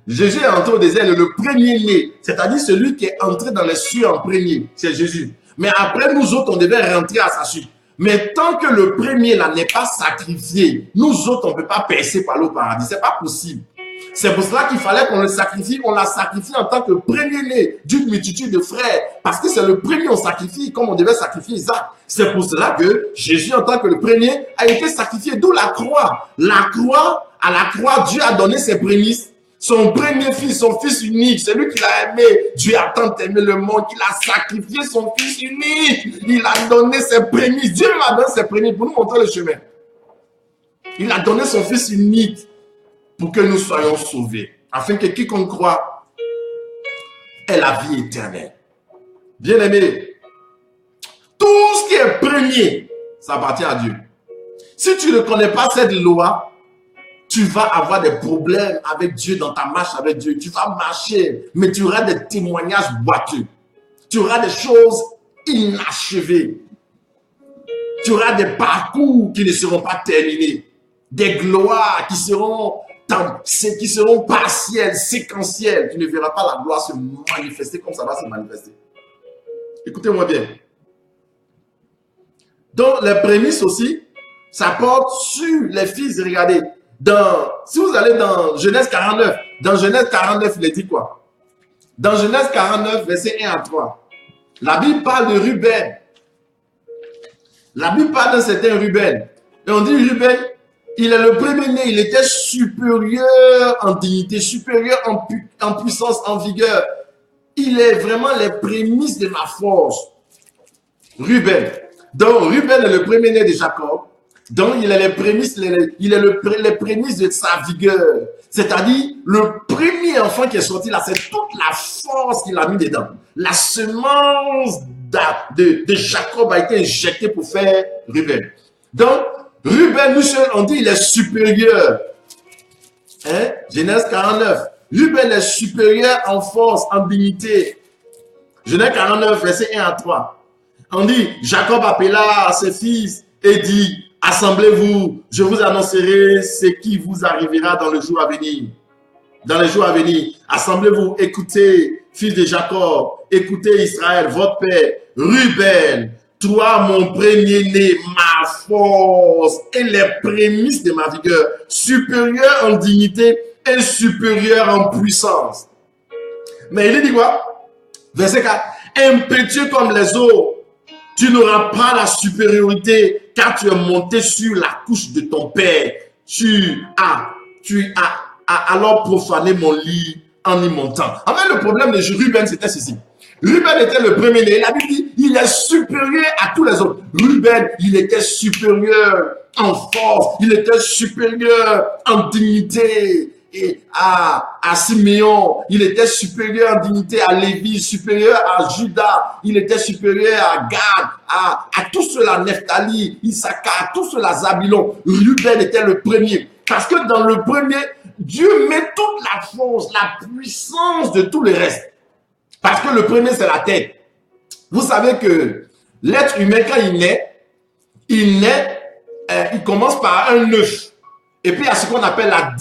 S1: Jésus est entré au désert, le premier-né, c'est-à-dire celui qui est entré dans les cieux en premier, c'est Jésus. Mais après, nous autres, on devait rentrer à sa suite. Mais tant que le premier là n'est pas sacrifié, nous autres, on ne peut pas percer par le paradis. Ce n'est pas possible. C'est pour cela qu'il fallait qu'on le sacrifie. On l'a sacrifié en tant que premier-né d'une multitude de frères. Parce que c'est le premier on sacrifie comme on devait sacrifier Isaac. C'est pour cela que Jésus, en tant que le premier, a été sacrifié. D'où la croix. La croix, à la croix, Dieu a donné ses prémices. Son premier fils, son fils unique, c'est lui qui l'a aimé. Dieu a tant aimé le monde qu'il a sacrifié son fils unique. Il a donné ses prémices. Dieu m'a donné ses prémices pour nous montrer le chemin. Il a donné son fils unique pour que nous soyons sauvés. Afin que quiconque croit ait la vie éternelle. Bien aimé, tout ce qui est premier, ça appartient à Dieu. Si tu ne connais pas cette loi, tu vas avoir des problèmes avec Dieu dans ta marche avec Dieu. Tu vas marcher, mais tu auras des témoignages boiteux. Tu auras des choses inachevées. Tu auras des parcours qui ne seront pas terminés. Des gloires qui seront partielles, séquentielles. Tu ne verras pas la gloire se manifester comme ça va se manifester. Écoutez-moi bien. Donc, les prémices aussi, ça porte sur les fils. Regardez, si vous allez dans Genèse 49, il est dit quoi? Dans Genèse 49, verset 1 à 3, la Bible parle de Ruben. La Bible parle d'un certain Ruben. Et on dit Ruben, il est le premier-né, il était supérieur en dignité, supérieur en puissance, en vigueur. Il est vraiment les prémices de ma force. Ruben. Donc, Ruben est le premier-né de Jacob. Donc, il est les prémices, les prémices de sa vigueur. C'est-à-dire, le premier enfant qui est sorti là, c'est toute la force qu'il a mis dedans. La semence de Jacob a été injectée pour faire Ruben. Donc, Ruben, nous seuls, on dit il est supérieur. Hein? Genèse 49. Ruben est supérieur en force, en dignité. Genèse 49, verset 1 à 3. On dit, Jacob appela ses fils et dit, assemblez-vous, je vous annoncerai ce qui vous arrivera dans le jour à venir. Dans les jours à venir, assemblez-vous, écoutez, fils de Jacob, écoutez Israël, votre père, Ruben, toi mon premier-né, ma force et les prémices de ma vigueur, supérieur en dignité et supérieur en puissance. Mais il dit quoi? Verset 4, impétueux comme les eaux, tu n'auras pas la supériorité car tu es monté sur la couche de ton père. Tu as alors profané mon lit en y montant. En fait, le problème de Ruben, c'était ceci. Ruben était le premier-né. La Bible dit, il est supérieur à tous les autres. Ruben, il était supérieur en force. Il était supérieur en dignité. Et à Siméon, il était supérieur en dignité, à Lévi, supérieur à Judas, il était supérieur à Gad, à tout cela, Nephtali, Issachar, tout cela, Zabulon. Ruben était le premier. Parce que dans le premier, Dieu met toute la force, la puissance de tout le reste. Parce que le premier, c'est la tête. Vous savez que l'être humain, quand il commence par un œuf. Et puis, il y a ce qu'on appelle la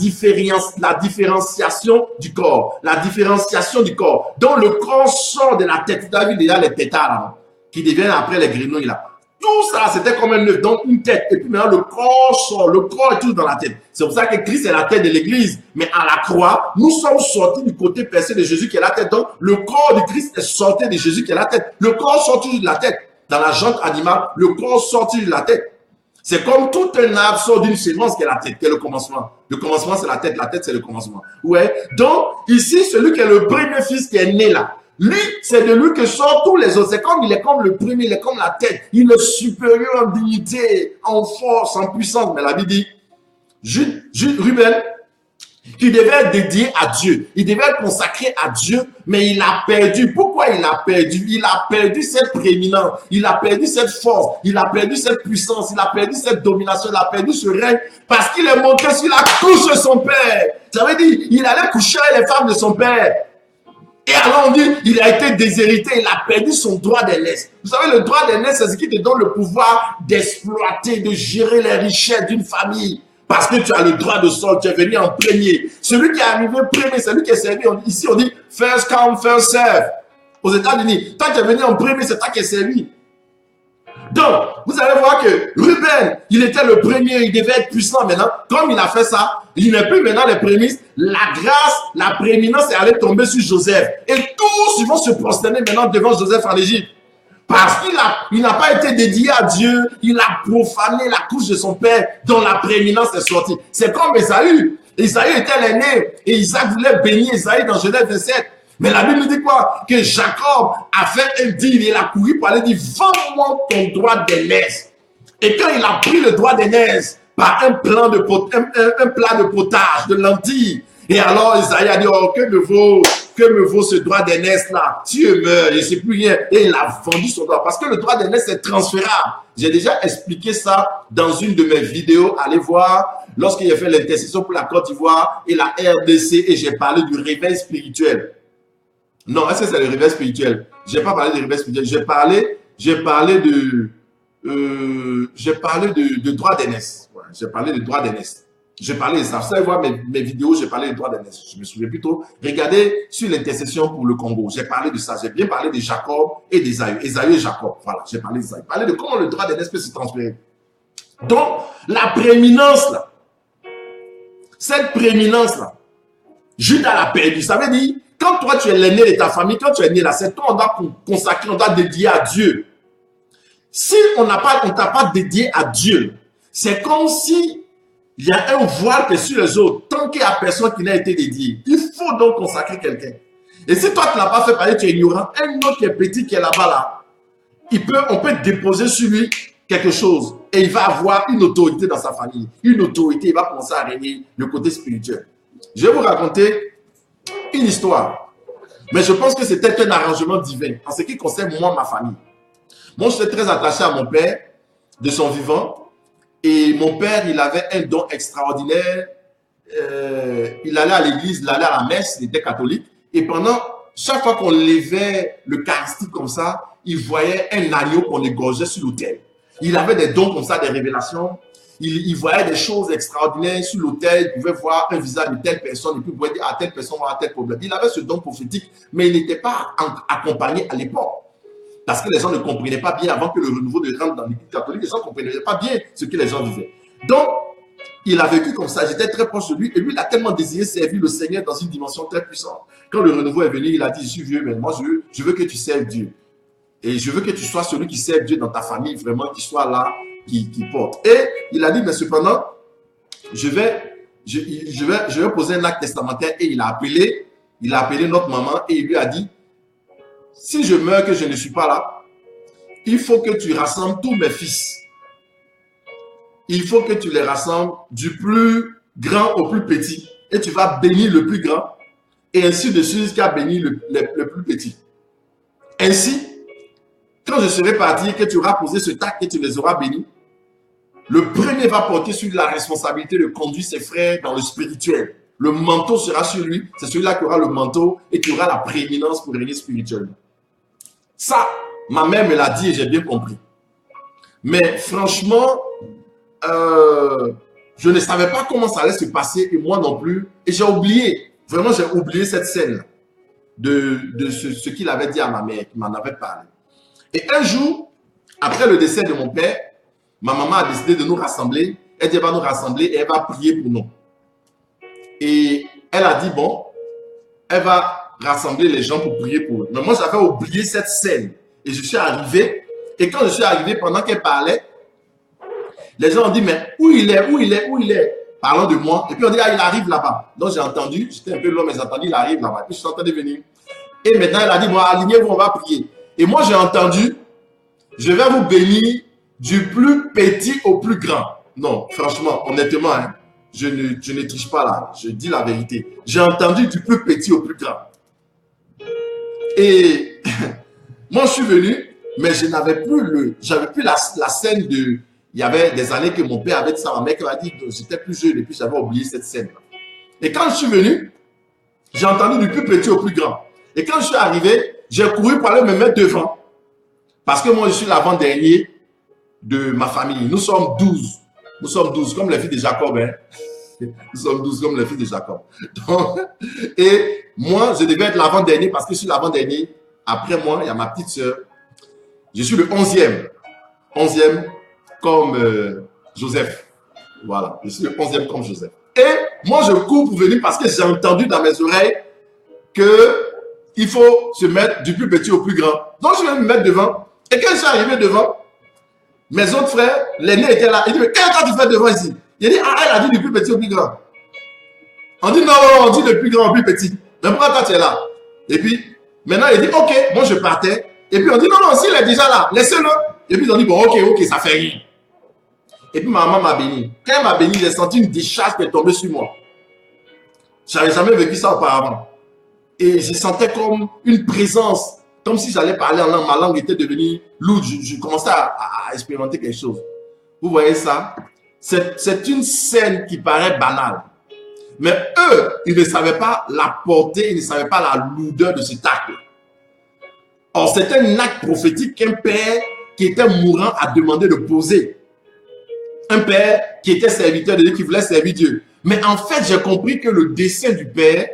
S1: différenciation du corps. La différenciation du corps. Donc, le corps sort de la tête. Vous avez vu déjà les tétards, là, qui deviennent après les grenouilles, là. Tout ça, c'était comme un œuf, donc une tête. Et puis maintenant, le corps sort. Le corps est tout dans la tête. C'est pour ça que Christ est la tête de l'église. Mais à la croix, nous sommes sortis du côté percé de Jésus qui est la tête. Donc, le corps de Christ est sorti de Jésus qui est la tête. Le corps sort toujours de la tête. Dans la jante animale, le corps sort toujours de la tête. C'est comme tout un arbre sort d'une sémence qui est la tête, qui est le commencement. Le commencement, c'est la tête c'est le commencement. Ouais. Donc, ici, celui qui est le premier fils qui est né là, lui, c'est de lui que sortent tous les autres. C'est comme il est comme le premier, il est comme la tête. Il est supérieur en dignité, en force, en puissance. Mais la Bible dit, Ruben, qui devait être dédié à Dieu. Il devait être consacré à Dieu, mais il a perdu. Pourquoi il a perdu? Il a perdu cette prééminence, il a perdu cette force, il a perdu cette puissance, il a perdu cette domination, il a perdu ce règne parce qu'il est monté sur la couche de son père. Ça veut dire, il allait coucher avec les femmes de son père. Et alors on dit, il a été déshérité, il a perdu son droit d'aînesse. Vous savez, le droit d'aînesse, c'est ce qui te donne le pouvoir d'exploiter, de gérer les richesses d'une famille. Parce que tu as le droit de sol, tu es venu en premier. Celui qui est arrivé premier, celui qui est servi. Ici, on dit first come, first serve. Aux États-Unis, toi, tu es venu en premier, c'est toi qui es servi. Donc, vous allez voir que Ruben, il était le premier, il devait être puissant maintenant. Comme il a fait ça, il n'est plus maintenant les prémices. La grâce, la prééminence est allée tomber sur Joseph. Et tous, ils vont se prosterner maintenant devant Joseph en Égypte. Parce qu'il n'a pas été dédié à Dieu, il a profané la couche de son père dont la prééminence est sortie. C'est comme Esaü. Esaü était l'aîné et Isaac voulait bénir Esaü dans Genèse 27. Mais la Bible nous dit quoi? Que Jacob a fait un deal, il a couru pour aller dire, vends-moi ton droit d'aînesse. Et quand il a pris le droit d'aînesse par un plat de potage, de lentilles, et alors Esaü a dit, oh, que que me vaut ce droit d'aînesse là? Dieu meurt, je ne sais plus rien. Et il a vendu son droit. Parce que le droit d'aînesse est transférable. J'ai déjà expliqué ça dans une de mes vidéos. Allez voir, lorsqu'il a fait l'intercession pour la Côte d'Ivoire et la RDC, et j'ai parlé du réveil spirituel. Non, est-ce que c'est le réveil spirituel? Je n'ai pas parlé du réveil spirituel. J'ai parlé de droit d'aînesse. Ouais, j'ai parlé de droit d'aînesse. J'ai parlé de ça. Vous allez voir mes vidéos, j'ai parlé de droit d'aînesse. Je me souviens plutôt. Regardez sur l'intercession pour le Congo. J'ai parlé de ça. J'ai bien parlé de Jacob et d'Ésaü. Ésaü et Jacob. Voilà, j'ai parlé de ça. J'ai parlé de comment le droit d'aînesse peut se transférer. Donc, la prééminence, là, cette prééminence-là, Judas l'a perdu. Ça veut dire, quand toi, tu es l'aîné de ta famille, quand tu es né là, c'est toi, on doit consacrer, on doit dédier à Dieu. Si on t'a pas dédié à Dieu, c'est comme si il y a un voile qui est sur les autres, tant qu'il n'y a personne qui n'a été dédié. Il faut donc consacrer quelqu'un. Et si toi, tu ne l'as pas fait parler, tu es ignorant, un autre qui est petit, qui est là-bas, là, on peut déposer sur lui quelque chose. Et il va avoir une autorité dans sa famille. Une autorité, il va commencer à régner le côté spirituel. Je vais vous raconter une histoire. Mais je pense que c'était un arrangement divin en ce qui concerne moi, ma famille. Moi, je suis très attaché à mon père, de son vivant. Et mon père, il avait un don extraordinaire. Il allait à l'église, il allait à la messe, il était catholique. Et pendant, chaque fois qu'on levait l'Eucharistie comme ça, il voyait un agneau qu'on égorgeait sur l'autel. Il avait des dons comme ça, des révélations. Il voyait des choses extraordinaires sur l'autel. Il pouvait voir un visage de telle personne. Et puis il pouvait dire à telle personne, à tel problème. Il avait ce don prophétique, mais il n'était pas accompagné à l'époque. Parce que les gens ne comprenaient pas bien avant que le renouveau de rentre dans l'église catholique. Les gens ne comprenaient pas bien ce que les gens disaient. Donc, il a vécu comme ça. J'étais très proche de lui. Et lui, il a tellement désiré servir le Seigneur dans une dimension très puissante. Quand le renouveau est venu, il a dit, je suis vieux, mais moi, je veux que tu serves Dieu. Et je veux que tu sois celui qui sert Dieu dans ta famille, vraiment, qui soit là, qui porte. Et il a dit, mais cependant, je vais poser un acte testamentaire. Et il a appelé notre maman et il lui a dit, si je meurs que je ne suis pas là, il faut que tu rassembles tous mes fils. Il faut que tu les rassembles du plus grand au plus petit. Et tu vas bénir le plus grand. Et ainsi de suite jusqu'à bénir le plus petit. Ainsi, quand je serai parti et que tu auras posé ce acte et tu les auras bénis, le premier va porter sur la responsabilité de conduire ses frères dans le spirituel. Le manteau sera sur lui. C'est celui-là qui aura le manteau et qui aura la prééminence pour régner spirituellement. Ça, ma mère me l'a dit et j'ai bien compris. Mais franchement, je ne savais pas comment ça allait se passer et moi non plus. Et j'ai oublié, vraiment j'ai oublié cette scène de ce qu'il avait dit à ma mère, qui m'en avait parlé. Et un jour, après le décès de mon père, ma maman a décidé de nous rassembler. Elle dit, elle va nous rassembler et elle va prier pour nous. Et elle a dit, bon, elle va rassembler les gens pour prier pour eux. Mais moi, j'avais oublié cette scène. Et je suis arrivé. Et quand je suis arrivé, pendant qu'elle parlait, les gens ont dit, mais où il est? Parlant de moi. Et puis on dit, ah, il arrive là-bas. Donc j'ai entendu, j'étais un peu long, mais j'ai entendu, il arrive là-bas. Puis je suis en train de venir. Et maintenant, elle a dit, bon, alignez-vous, on va prier. Et moi, j'ai entendu, je vais vous bénir du plus petit au plus grand. Non, franchement, honnêtement, hein, je ne triche pas là. Je dis la vérité. J'ai entendu du plus petit au plus grand. Et moi, je suis venu, mais je n'avais plus la scène de... Il y avait des années que mon père avait dit ça à ma mère qui m'a dit que j'étais plus jeune et puis j'avais oublié cette scène. Et quand je suis venu, j'ai entendu du plus petit au plus grand. Et quand je suis arrivé, j'ai couru pour aller me mettre devant. Parce que moi, je suis l'avant-dernier de ma famille. Nous sommes 12. Nous sommes 12, comme les filles de Jacob. Hein. Nous sommes 12 comme les filles de Jacob. Donc, et moi, je devais être l'avant-dernier parce que je suis l'avant-dernier. Après moi, il y a ma petite sœur. Je suis le 11e. 11e comme Joseph. Voilà, je suis le 11e comme Joseph. Et moi, je cours pour venir parce que j'ai entendu dans mes oreilles qu'il faut se mettre du plus petit au plus grand. Donc, je vais me mettre devant. Et quand je suis arrivé devant, mes autres frères, l'aîné était là. Il dit, mais qu'est-ce que tu fais devant ici? Il dit, ah, elle a dit du plus petit au plus grand. On dit, non, on dit du plus grand au plus petit. Mais pourquoi toi, tu es là? Et puis, maintenant, il dit, ok, moi, je partais. Et puis, on dit, non, non, s'il est déjà là, laissez-le. Et puis, ils ont dit, bon, ok, ça fait rien. Et puis, ma maman m'a béni. Quand elle m'a béni, j'ai senti une décharge qui est tombée sur moi. Je n'avais jamais vécu ça auparavant. Et je sentais comme une présence, comme si j'allais parler en langue. Ma langue était devenue lourde. Je commençais à expérimenter quelque chose. Vous voyez ça? C'est une scène qui paraît banale. Mais eux, ils ne savaient pas la portée, ils ne savaient pas la lourdeur de cet acte. Or, c'était un acte prophétique qu'un père qui était mourant a demandé de poser. Un père qui était serviteur de Dieu, qui voulait servir Dieu. Mais en fait, j'ai compris que le dessein du père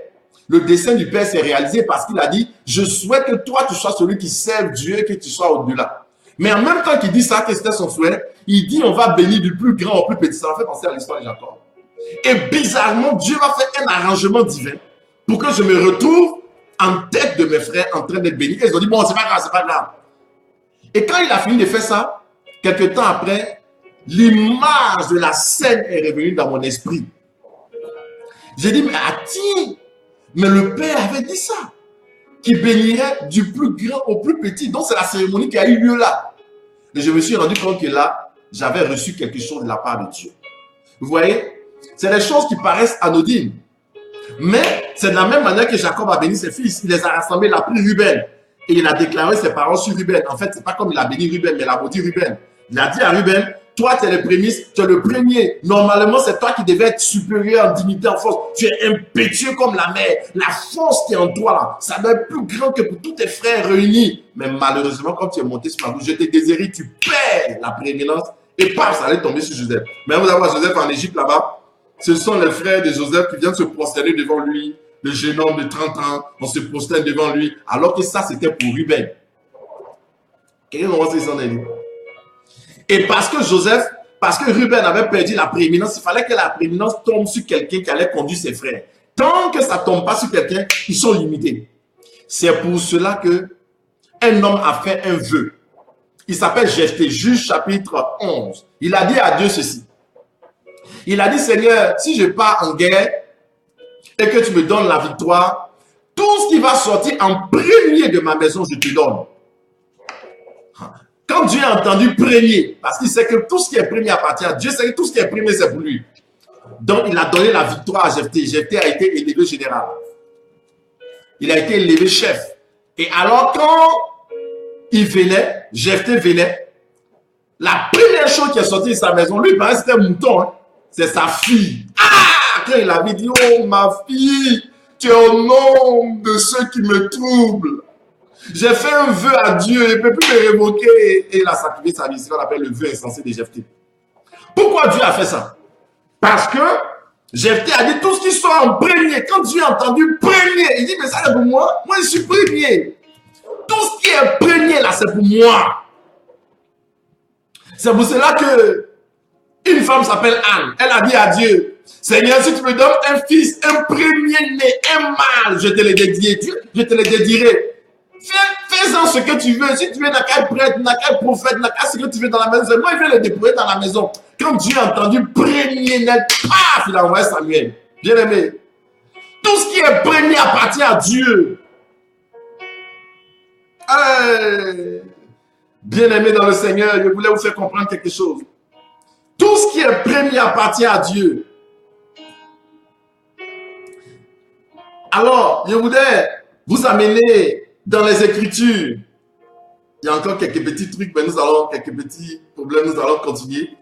S1: s'est réalisé parce qu'il a dit, je souhaite que toi, tu sois celui qui serve Dieu et que tu sois au-delà. Mais en même temps qu'il dit ça, que c'était son souhait, il dit, on va bénir du plus grand au plus petit. Ça m'a fait penser à l'histoire de Jacob. Et bizarrement, Dieu va faire un arrangement divin pour que je me retrouve en tête de mes frères en train d'être béni. Et ils ont dit, bon, c'est pas grave, c'est pas grave. Et quand il a fini de faire ça, quelques temps après, l'image de la scène est revenue dans mon esprit. J'ai dit, mais attends, mais le père avait dit ça, qu'il bénirait du plus grand au plus petit. Donc c'est la cérémonie qui a eu lieu là. Et je me suis rendu compte que là, j'avais reçu quelque chose de la part de Dieu. Vous voyez, c'est des choses qui paraissent anodines. Mais c'est de la même manière que Jacob a béni ses fils. Il les a rassemblés, il a pris Ruben. Et il a déclaré ses parents sur Ruben. En fait, c'est pas comme il a béni Ruben, mais il a maudit Ruben. Il a dit à Ruben, toi, tu es le prémisse, tu es le premier. Normalement, c'est toi qui devais être supérieur en dignité, en force. Tu es impétueux comme la mer. La force qui est en toi, là, ça doit être plus grand que pour tous tes frères réunis. Mais malheureusement, quand tu es monté sur ma bouche, je t'ai désiré, tu perds la prééminence. Et paf, ça allait tomber sur Joseph. Mais vous allez voir Joseph en Égypte, là-bas. Ce sont les frères de Joseph qui viennent se prosterner devant lui. Le jeune homme de 30 ans, on se prosterne devant lui. Alors que ça, c'était pour Ruben. Quelqu'un m'a dit ça, et parce que Ruben avait perdu la prééminence, il fallait que la prééminence tombe sur quelqu'un qui allait conduire ses frères. Tant que ça ne tombe pas sur quelqu'un, ils sont limités. C'est pour cela que un homme a fait un vœu. Il s'appelle Jephthé, Juge chapitre 11. Il a dit à Dieu ceci. Il a dit, Seigneur, si je pars en guerre et que tu me donnes la victoire, tout ce qui va sortir en premier de ma maison, je te donne. Quand Dieu a entendu premier, parce qu'il sait que tout ce qui est premier appartient à Dieu, c'est que tout ce qui est premier, c'est pour lui. Donc, il a donné la victoire à Jephthé. Jephthé a été élevé général. Il a été élevé chef. Et alors, quand il venait, Jephthé venait, la première chose qui est sortie de sa maison, lui, il paraît que c'était un mouton. Hein. C'est sa fille. Ah! Quand il avait dit, oh, ma fille, tu es au nom de ceux qui me troublent. J'ai fait un vœu à Dieu, il ne peut plus me révoquer. Et il a sacrifié sa vie. C'est ce qu'on appelle le vœu insensé de Jephthé. Pourquoi Dieu a fait ça? Parce que Jephthé a dit tout ce qui soit en premier. Quand Dieu a entendu premier, il dit, mais ça c'est pour moi. Moi, je suis premier. Tout ce qui est premier là, c'est pour moi. C'est pour cela que une femme s'appelle Anne. Elle a dit à Dieu, Seigneur, si tu me donnes un fils, un premier-né, un mâle, je te le dédierai. Je te le dédierai. Fais-en ce que tu veux. Si tu veux, n'a qu'à prêtre, n'a qu'à prophète, n'a qu'à ce que tu veux dans la maison. Moi, il veut le déployer dans la maison. Quand Dieu a entendu premier net, paf, il a envoyé Samuel. Bien aimé. Tout ce qui est premier appartient à Dieu. Bien aimé dans le Seigneur, je voulais vous faire comprendre quelque chose. Tout ce qui est premier appartient à Dieu. Alors, je voudrais vous amener dans les Écritures. Il y a encore quelques petits trucs, mais quelques petits problèmes, nous allons continuer.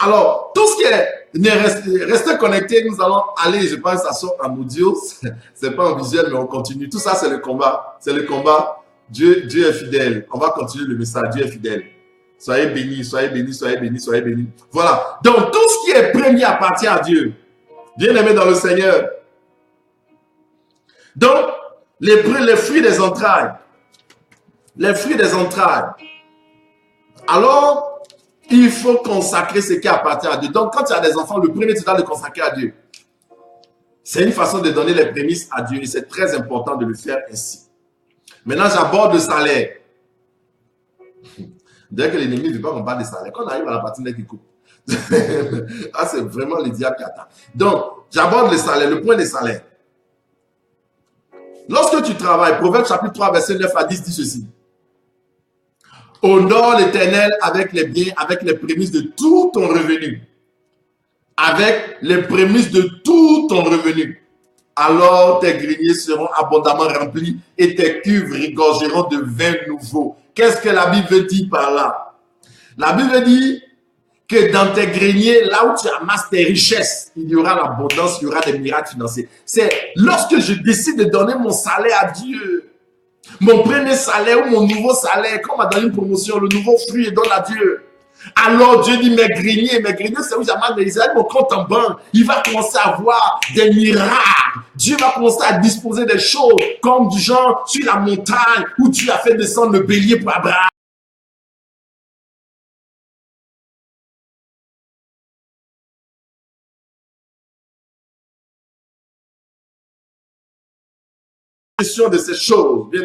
S1: Alors, tout ce qui est, restez connectés, nous allons aller, je pense, ça sort en audio, c'est pas en visuel, mais on continue. Tout ça, c'est le combat. C'est le combat. Dieu est fidèle. On va continuer le message. Dieu est fidèle. Soyez bénis, soyez bénis, soyez bénis, soyez bénis. Voilà. Donc, tout ce qui est premier appartient à Dieu. Bien aimé dans le Seigneur. Donc, les fruits des entrailles. Les fruits des entrailles. Alors, il faut consacrer ce qui appartient à Dieu. Donc, quand tu as des enfants, le premier, tu dois le consacrer à Dieu. C'est une façon de donner les prémices à Dieu et c'est très important de le faire ainsi. Maintenant, j'aborde le salaire. Dès que l'ennemi ne veut pas qu'on parle de salaire, quand on arrive à la partie qui coupe. Ah, c'est vraiment le diable qui attend. Donc, j'aborde le salaire, le point des salaires. Lorsque tu travailles, Proverbe chapitre 3, verset 9 à 10 dit ceci. Honore l'Éternel avec les biens, avec les prémices de tout ton revenu. Avec les prémices de tout ton revenu. Alors tes greniers seront abondamment remplis et tes cuves regorgeront de vin nouveau. Qu'est-ce que la Bible veut dire par là? La Bible dit que dans tes greniers, là où tu amasses tes richesses, il y aura l'abondance, il y aura des miracles financiers. C'est lorsque je décide de donner mon salaire à Dieu, mon premier salaire ou mon nouveau salaire, quand on m'a donné une promotion, le nouveau fruit, je donne à Dieu. Alors Dieu dit mes greniers, c'est où j'amasse mes richesses, mon compte en banque, il va commencer à voir des miracles. Dieu va commencer à disposer des choses comme du genre sur la montagne où tu as fait descendre le bélier pour Abraham. De ces choses, bien